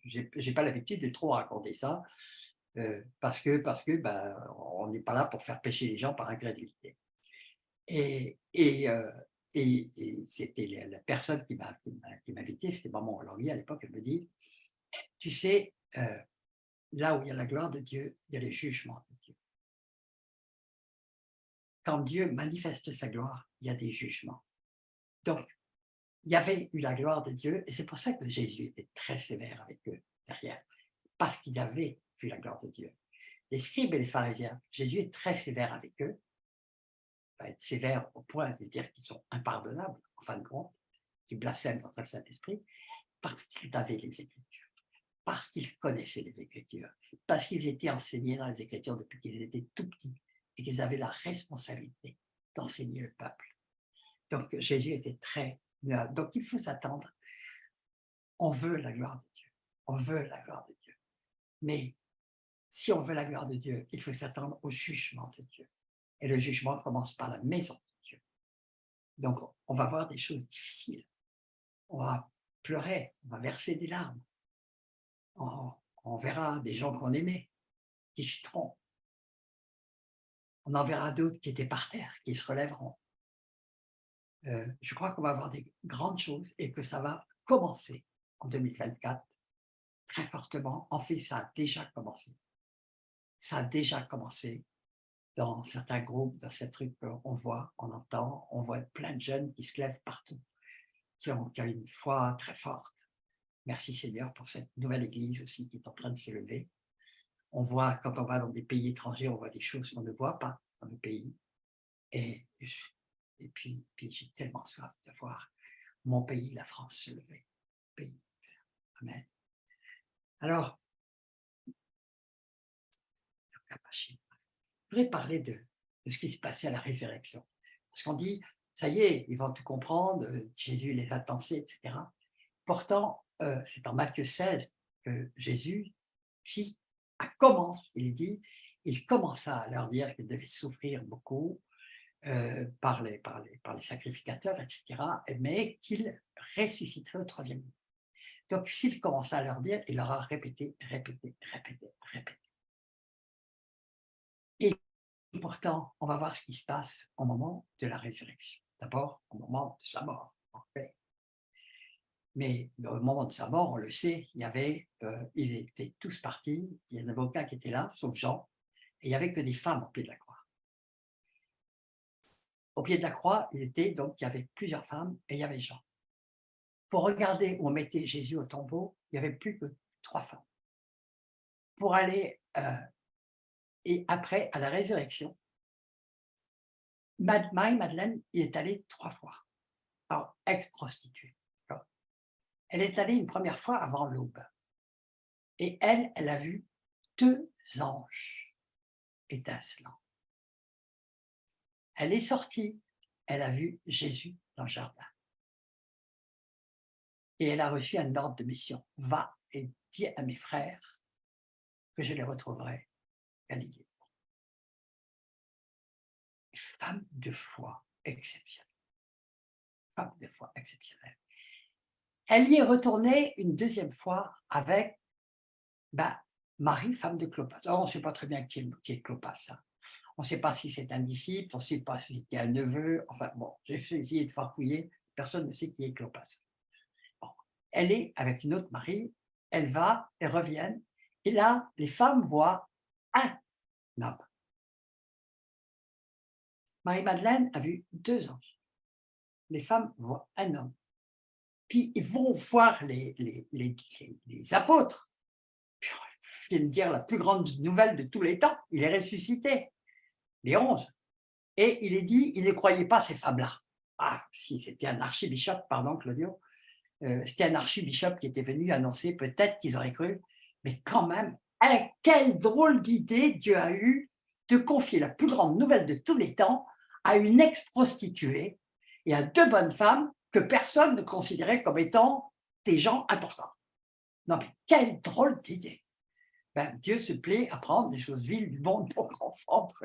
n'ai pas l'habitude de trop raconter ça, parce que ben, on n'est pas là pour faire pécher les gens par incrédulité. Et, et, euh, et c'était la personne qui m'a invité, c'était maman Hollandier à l'époque, elle me dit, tu sais, là où il y a la gloire de Dieu, il y a les jugements de Dieu. Quand Dieu manifeste sa gloire, il y a des jugements. Donc, il y avait eu la gloire de Dieu, et c'est pour ça que Jésus était très sévère avec eux derrière, parce qu'il avait vu la gloire de Dieu. Les scribes et les pharisiens, Jésus est très sévère avec eux, il va être sévère au point de dire qu'ils sont impardonnables, en fin de compte, qu'ils blasphèment contre le Saint-Esprit, parce qu'ils avaient les Écritures, parce qu'ils connaissaient les Écritures, parce qu'ils étaient enseignés dans les Écritures depuis qu'ils étaient tout petits, et qu'ils avaient la responsabilité d'enseigner le peuple. Donc Jésus était très... Donc il faut s'attendre. On veut la gloire de Dieu. On veut la gloire de Dieu. Mais si on veut la gloire de Dieu, il faut s'attendre au jugement de Dieu. Et le jugement commence par la maison de Dieu. Donc on va voir des choses difficiles. On va pleurer, on va verser des larmes. On verra des gens qu'on aimait qui chuteront. On en verra d'autres qui étaient par terre, qui se relèveront. Je crois qu'on va avoir des grandes choses et que ça va commencer en 2024 très fortement. En fait, ça a déjà commencé. Ça a déjà commencé dans certains groupes, dans ces trucs qu'on voit, on entend, on voit plein de jeunes qui se lèvent partout, qui ont une foi très forte. Merci Seigneur pour cette nouvelle église aussi qui est en train de se lever. On voit, quand on va dans des pays étrangers, on voit des choses qu'on ne voit pas dans nos pays. Et puis j'ai tellement soif de voir mon pays, la France, se lever. Pays. Amen. Alors, je voudrais parler de ce qui s'est passé à la résurrection. Parce qu'on dit, ça y est, ils vont tout comprendre, Jésus les a tensés, etc. Pourtant, c'est en Matthieu 16 que Jésus il commença à leur dire qu'il devait souffrir beaucoup par les sacrificateurs, etc., mais qu'il ressusciterait au troisième jour. Donc, s'il commença à leur dire, il leur a répété. Et pourtant, on va voir ce qui se passe au moment de la résurrection. D'abord, au moment de sa mort, en fait. Mais au moment de sa mort, on le sait, ils étaient tous partis, il n'y en avait aucun qui était là, sauf Jean, et il n'y avait que des femmes au pied de la croix. Au pied de la croix, il y avait plusieurs femmes et il y avait Jean. Pour regarder où on mettait Jésus au tombeau, il n'y avait plus que 3 femmes. Pour aller, et après, à la résurrection, Marie-Madeleine y est allée 3 fois. Alors, ex-prostituée. Elle est allée une première fois avant l'aube. Et elle a vu 2 anges étincelants. Elle est sortie, elle a vu Jésus dans le jardin. Et elle a reçu un ordre de mission. Va et dis à mes frères que je les retrouverai à Galilée. Femme de foi exceptionnelle. Femme de foi exceptionnelle. Elle y est retournée une deuxième fois avec Marie, femme de Clopas. Alors, on ne sait pas très bien qui est Clopas. Hein. On ne sait pas si c'est un disciple, on ne sait pas si c'est un neveu. Enfin bon, j'ai essayé de farfouiller, personne ne sait qui est Clopas. Bon. Elle est avec une autre Marie, elles reviennent, et là, les femmes voient un homme. Marie-Madeleine a vu 2 anges. Les femmes voient un homme. Puis ils vont voir les apôtres. Puis, ils viennent dire la plus grande nouvelle de tous les temps, il est ressuscité, les 11. Et il est dit, il ne croyait pas ces femmes-là. Ah, si, c'était un archibishop, pardon Claudio, c'était un archibishop qui était venu annoncer, peut-être qu'ils auraient cru, mais quand même, quelle drôle d'idée Dieu a eu de confier la plus grande nouvelle de tous les temps à une ex-prostituée et à 2 bonnes femmes que personne ne considérait comme étant des gens importants. Non mais quelle drôle d'idée. Dieu se plaît à prendre les choses viles du monde pour confondre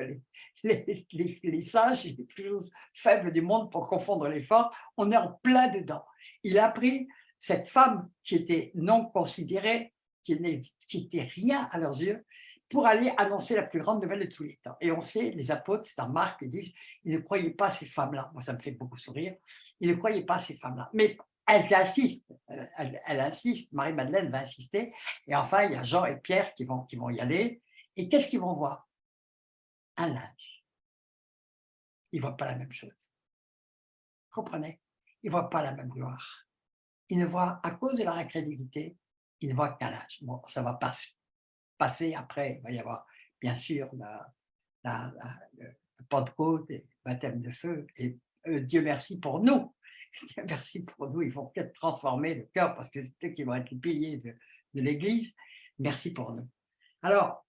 les sages et les choses faibles du monde pour confondre les forts. On est en plein dedans. Il a pris cette femme qui était non considérée, qui était rien à leurs yeux, pour aller annoncer la plus grande nouvelle de tous les temps. Et on sait, les apôtres, c'est dans Marc, ils disent, ils ne croyaient pas à ces femmes-là. Moi, ça me fait beaucoup sourire. Ils ne croyaient pas à ces femmes-là. Mais elles insistent, elle insiste, Marie-Madeleine va insister. Et enfin, il y a Jean et Pierre qui vont y aller. Et qu'est-ce qu'ils vont voir? Un linge. Ils ne voient pas la même chose. Vous comprenez? Ils ne voient pas la même gloire. Ils ne voient, à cause de leur incrédulité, ils ne voient qu'un linge. Bon, ça va passer après, il va y avoir bien sûr le Pentecôte et le baptême de feu. Et Dieu merci pour nous. Dieu merci pour nous. Ils vont peut-être transformer le cœur parce que c'est eux qui vont être les piliers de l'Église. Merci pour nous. Alors,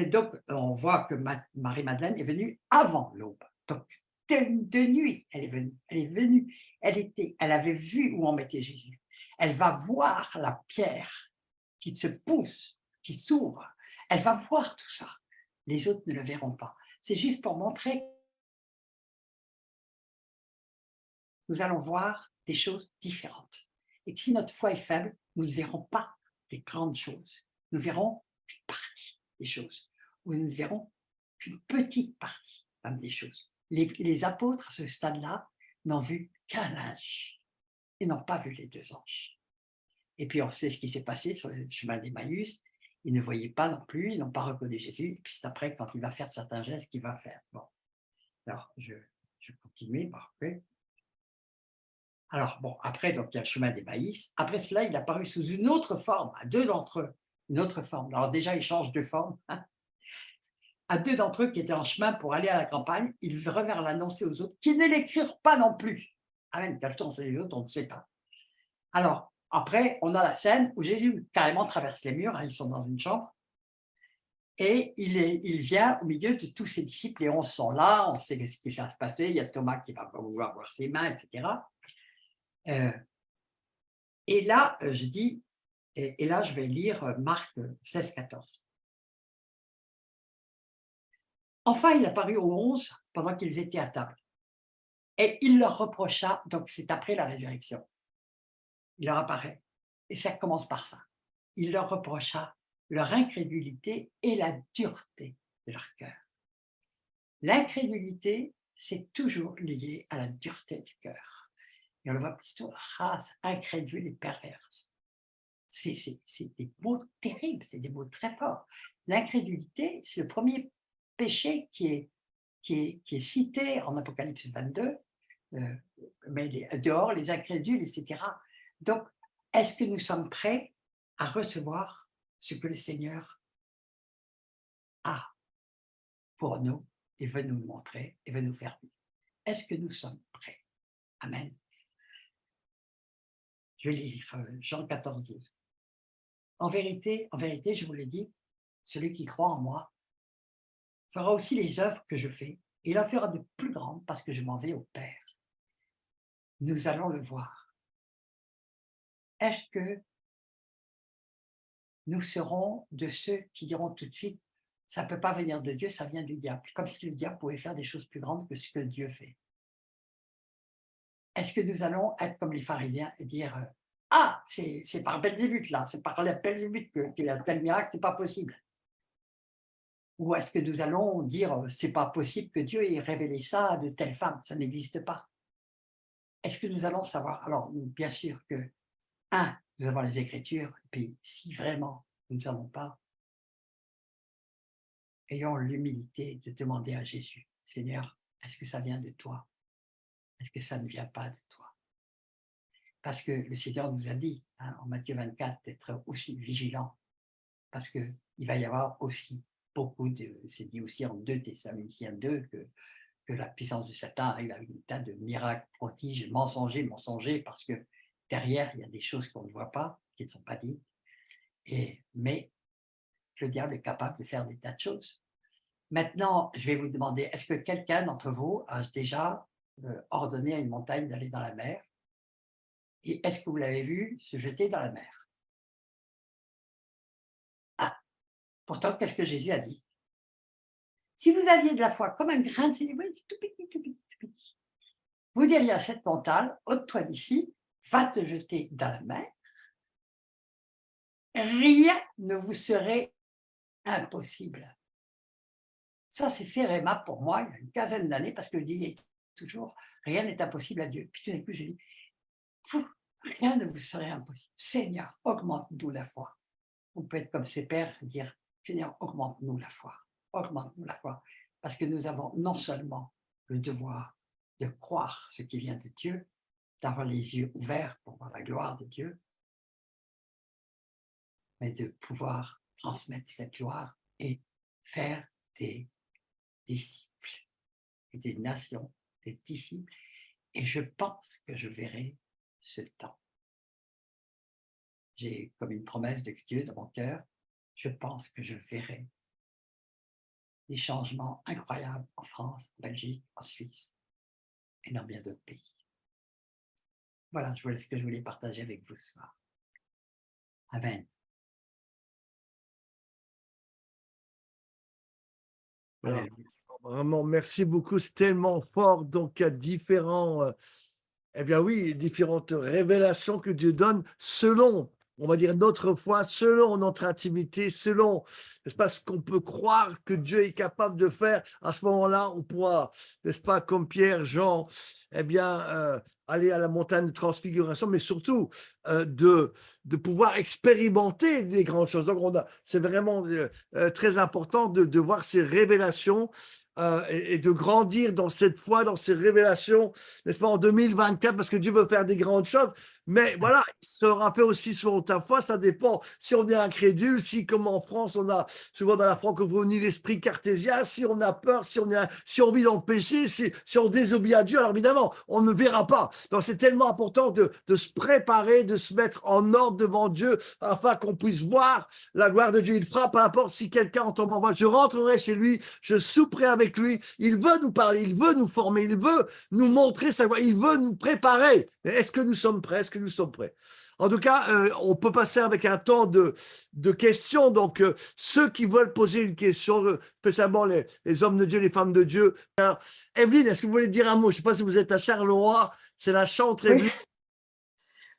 donc, on voit que Marie-Madeleine est venue avant l'aube. Donc, de nuit, elle est venue. Elle est venue. Elle avait vu où on mettait Jésus. Elle va voir la pierre qui se pousse, qui s'ouvre. Elle va voir tout ça. Les autres ne le verront pas. C'est juste pour montrer que nous allons voir des choses différentes. Et que si notre foi est faible, nous ne verrons pas les grandes choses. Nous verrons une partie des choses. Ou nous ne verrons qu'une petite partie des choses. Les apôtres, à ce stade-là, n'ont vu qu'un linge et n'ont pas vu les deux anges. Et puis on sait ce qui s'est passé sur le chemin d'Emmaüs. Ils ne voyaient pas non plus, ils n'ont pas reconnu Jésus. Et puis c'est après, quand il va faire certains gestes, qu'il va faire. Bon. Alors, je continue. Bon, alors, bon, après, donc, il y a le chemin d'Emmaüs. Après cela, il est apparu sous une autre forme, à deux d'entre eux. Une autre forme. Alors déjà, il change de forme. À deux d'entre eux qui étaient en chemin pour aller à la campagne, ils revinrent l'annoncer aux autres, qui ne les crurent pas non plus. Ah même, quels sont les autres, on ne sait pas. Alors, après, on a la scène où Jésus carrément traverse les murs, ils sont dans une chambre, et il vient au milieu de tous ses disciples, les 11 sont là, on sait ce qui va se passer, il y a Thomas qui va vouloir voir ses mains, etc. Et là, je dis, et là, je vais lire Marc 16, 14. Enfin, il apparut aux 11 pendant qu'ils étaient à table. Et il leur reprocha, donc c'est après la résurrection, il leur apparaît, et ça commence par ça. Il leur reprocha leur incrédulité et la dureté de leur cœur. L'incrédulité, c'est toujours lié à la dureté du cœur. Et on le voit plutôt, race incrédule et perverse. C'est des mots terribles, c'est des mots très forts. L'incrédulité, c'est le premier péché qui est cité en Apocalypse 22, mais dehors, les incrédules, etc. Donc, est-ce que nous sommes prêts à recevoir ce que le Seigneur a pour nous et veut nous le montrer et veut nous faire vivre? Est-ce que nous sommes prêts? Amen. Je vais lire Jean 14, 12. En vérité, je vous l'ai dit, celui qui croit en moi fera aussi les œuvres que je fais, et il en fera de plus grandes parce que je m'en vais au Père. Nous allons le voir. Est-ce que nous serons de ceux qui diront tout de suite, ça ne peut pas venir de Dieu, ça vient du diable, comme si le diable pouvait faire des choses plus grandes que ce que Dieu fait? Est-ce que nous allons être comme les pharisiens et dire, ah, c'est par Belzébuth là, c'est par Belzébuth qu'il y a tel miracle, c'est pas possible? Ou est-ce que nous allons dire, c'est pas possible que Dieu ait révélé ça à de telles femmes, ça n'existe pas? Est-ce que nous allons savoir? Alors, bien sûr que, nous avons les Écritures, et puis si vraiment nous ne savons pas, ayons l'humilité de demander à Jésus, Seigneur, est-ce que ça vient de toi? Est-ce que ça ne vient pas de toi? Parce que le Seigneur nous a dit, en Matthieu 24, d'être aussi vigilant, parce qu'il va y avoir aussi beaucoup c'est dit aussi en 2 Thessaloniciens 2 que la puissance de Satan arrive avec un tas de miracles, prodiges, mensongers, parce que derrière, il y a des choses qu'on ne voit pas, qui ne sont pas dites, mais le diable est capable de faire des tas de choses. Maintenant, je vais vous demander, est-ce que quelqu'un d'entre vous a déjà ordonné à une montagne d'aller dans la mer? Et est-ce que vous l'avez vu se jeter dans la mer? Ah, pourtant, qu'est-ce que Jésus a dit? Si vous aviez de la foi comme un grain de sénévé, c'est tout petit, tout petit, tout petit. Vous diriez à cette montagne, ôte-toi d'ici, va te jeter dans la mer, rien ne vous serait impossible. Ça, c'est fait Réma pour moi il y a une quinzaine d'années, parce que je dis toujours, rien n'est impossible à Dieu. Puis tout d'un coup, j'ai dit, rien ne vous serait impossible. Seigneur, augmente-nous la foi. On peut être comme ses pères, dire, Seigneur, augmente-nous la foi. Augmente-nous la foi. Parce que nous avons non seulement le devoir de croire ce qui vient de Dieu, d'avoir les yeux ouverts pour voir la gloire de Dieu, mais de pouvoir transmettre cette gloire et faire des disciples et des nations, des disciples. Et je pense que je verrai ce temps. J'ai comme une promesse de Dieu dans mon cœur, je pense que je verrai des changements incroyables en France, en Belgique, en Suisse et dans bien d'autres pays. Voilà, je voulais ce que je voulais partager avec vous ce soir. Amen. Voilà. Alléluia. Vraiment, merci beaucoup. C'est tellement fort. Donc, il y a différentes révélations que Dieu donne selon, on va dire, notre foi, selon notre intimité, selon, n'est-ce pas, ce qu'on peut croire que Dieu est capable de faire. À ce moment-là, on pourra, n'est-ce pas, comme Pierre, Jean, aller à la montagne de transfiguration, mais surtout de pouvoir expérimenter des grandes choses. Donc, c'est vraiment très important de voir ces révélations et de grandir dans cette foi, dans ces révélations, n'est-ce pas, en 2024, parce que Dieu veut faire des grandes choses. Mais voilà, il sera fait aussi selon ta foi, ça dépend. Si on est incrédule, si comme en France, on a souvent dans la francophonie l'esprit cartésien, si on a peur, si on vit dans le péché, si on désobéit à Dieu, alors évidemment, on ne verra pas. Donc c'est tellement important de se préparer, de se mettre en ordre devant Dieu, afin qu'on puisse voir la gloire de Dieu. Il fera, peu importe si quelqu'un entend ma voix, je rentrerai chez lui, je souperai avec lui. Il veut nous parler, il veut nous former, il veut nous montrer sa voix, il veut nous préparer. Est-ce que nous sommes prêts? Est-ce que nous sommes prêts? En tout cas, on peut passer avec un temps de questions. Donc, ceux qui veulent poser une question, spécialement les hommes de Dieu, les femmes de Dieu. Evelyne, est-ce que vous voulez dire un mot? Je ne sais pas si vous êtes à Charleroi. C'est la chantre Evelyne. Oui.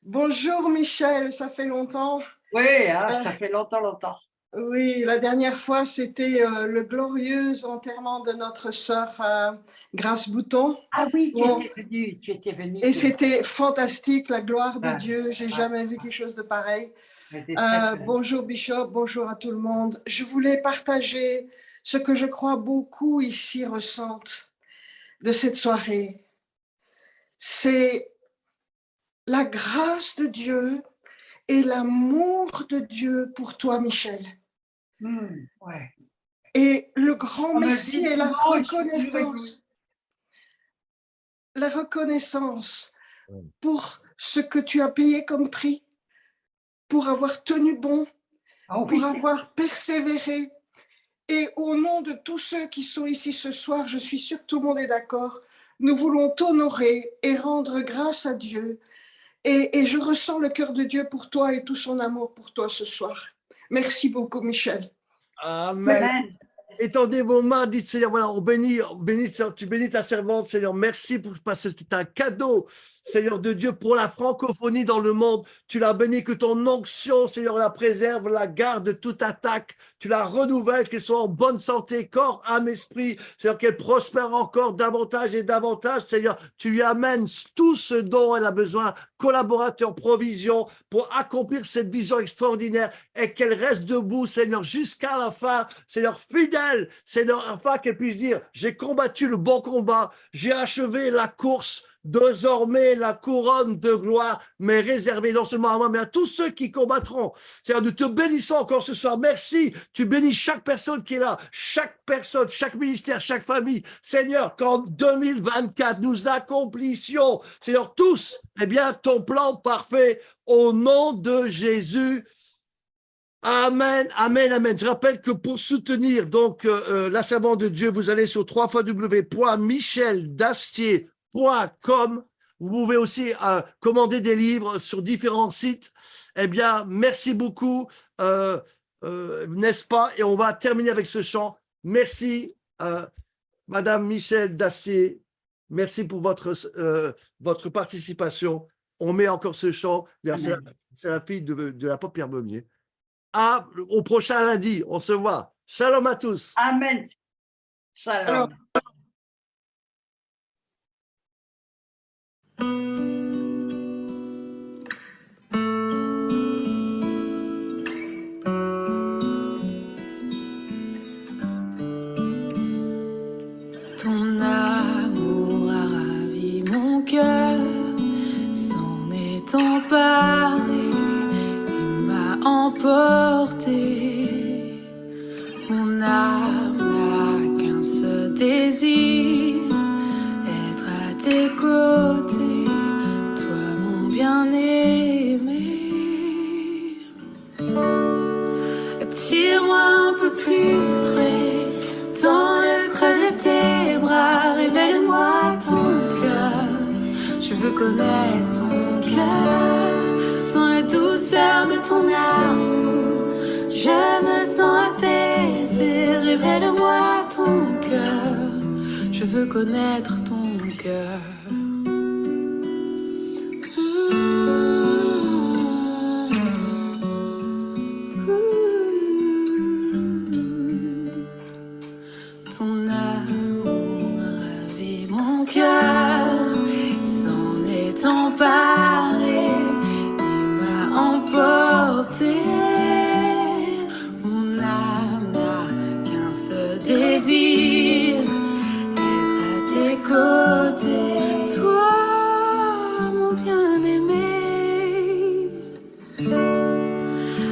Bonjour Michel, ça fait longtemps. Oui, hein, ça fait longtemps. Oui, la dernière fois, c'était le glorieux enterrement de notre sœur Grace Bouton. Ah oui, Bon. tu étais venu. Et c'était fantastique, la gloire de Dieu. J'ai Ah. jamais vu quelque chose de pareil. Très Bonjour Bishop, bonjour à tout le monde. Je voulais partager ce que je crois beaucoup ici ressentent de cette soirée. C'est la grâce de Dieu et l'amour de Dieu pour toi, Michel. Ouais. Et le grand On me merci dit et la souvent, reconnaissance. La reconnaissance pour ce que tu as payé comme prix, pour avoir tenu bon, pour avoir persévéré. Et au nom de tous ceux qui sont ici ce soir, je suis sûre que tout le monde est d'accord, nous voulons t'honorer et rendre grâce à Dieu. Et je ressens le cœur de Dieu pour toi et tout son amour pour toi ce soir. Merci beaucoup, Michel. Amen. Amen. Étendez vos mains, dites Seigneur, voilà, tu bénis ta servante, Seigneur, merci parce que c'est un cadeau, Seigneur de Dieu, pour la francophonie dans le monde. Tu l'as béni, que ton onction, Seigneur, la préserve, la garde de toute attaque. Tu la renouvelles, qu'elle soit en bonne santé, corps, âme, esprit. Seigneur, qu'elle prospère encore davantage et davantage. Seigneur, tu lui amènes tout ce dont elle a besoin, collaborateurs, provision, pour accomplir cette vision extraordinaire et qu'elle reste debout, Seigneur, jusqu'à la fin. Seigneur, fidèle, Seigneur, afin qu'elle puisse dire, j'ai combattu le bon combat, j'ai achevé la course. Désormais, la couronne de gloire m'est réservée non seulement à moi, mais à tous ceux qui combattront. C'est-à-dire, nous te bénissons encore ce soir. Merci. Tu bénis chaque personne qui est là, chaque personne, chaque ministère, chaque famille. Seigneur, qu'en 2024, nous accomplissions, Seigneur, tous, eh bien, ton plan parfait au nom de Jésus. Amen, amen, amen. Je rappelle que pour soutenir donc la servante de Dieu, vous allez sur www.micheldastier.com. Vous pouvez aussi commander des livres sur différents sites. Eh bien, merci beaucoup, n'est-ce pas? Et on va terminer avec ce chant. Merci, Madame Michel Dastier. Merci pour votre participation. On met encore ce chant. C'est la fille de l'apôtre Pierre Baumier. Au prochain lundi, on se voit. Shalom à tous. Amen. Shalom. Alors, ton amour a ravi mon cœur, s'en est emparé, il m'a emporté. Mon âme n'a qu'un seul désir, être à tes côtés, toi mon bien-aimé. Attire-moi un peu plus près, dans le creux de tes bras, révèle-moi ton cœur. Je veux connaître ton cœur, dans la douceur de ton amour. Je me sens apaisée, révèle-moi ton cœur. Je veux connaître ton cœur. Ton amour a ravi mon cœur, il s'en est emparé, il m'a emporté. Mon âme n'a qu'un seul désir, être à tes côtés, toi mon bien-aimé.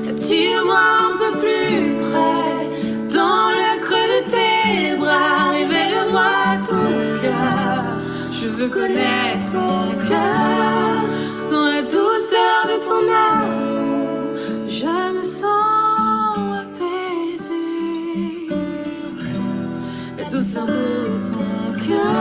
Attire-moi un peu plus près, dans le creux de tes bras, révèle-moi ton cœur. Je veux connaître ton cœur, dans la douceur de ton amour. Je me sens apaisée, la douceur de ton cœur.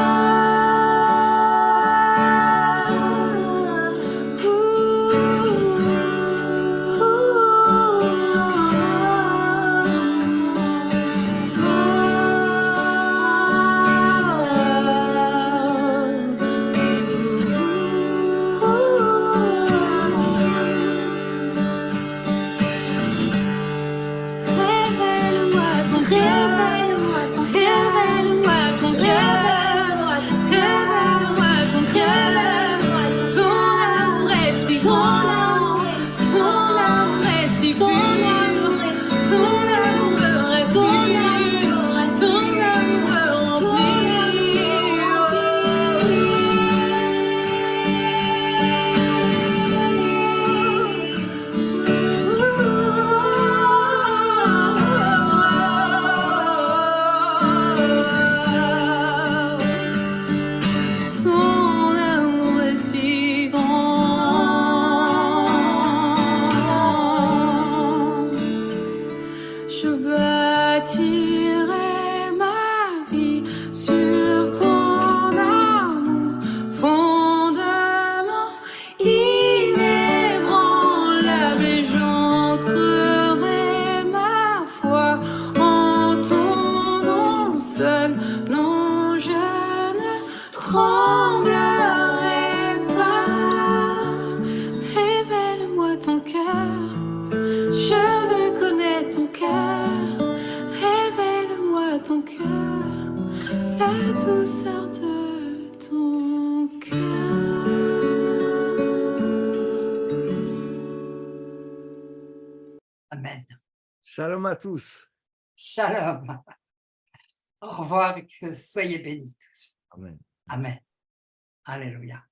Amen. Shalom à tous. Shalom. Au revoir et que soyez bénis tous. Amen. Amen. Alléluia.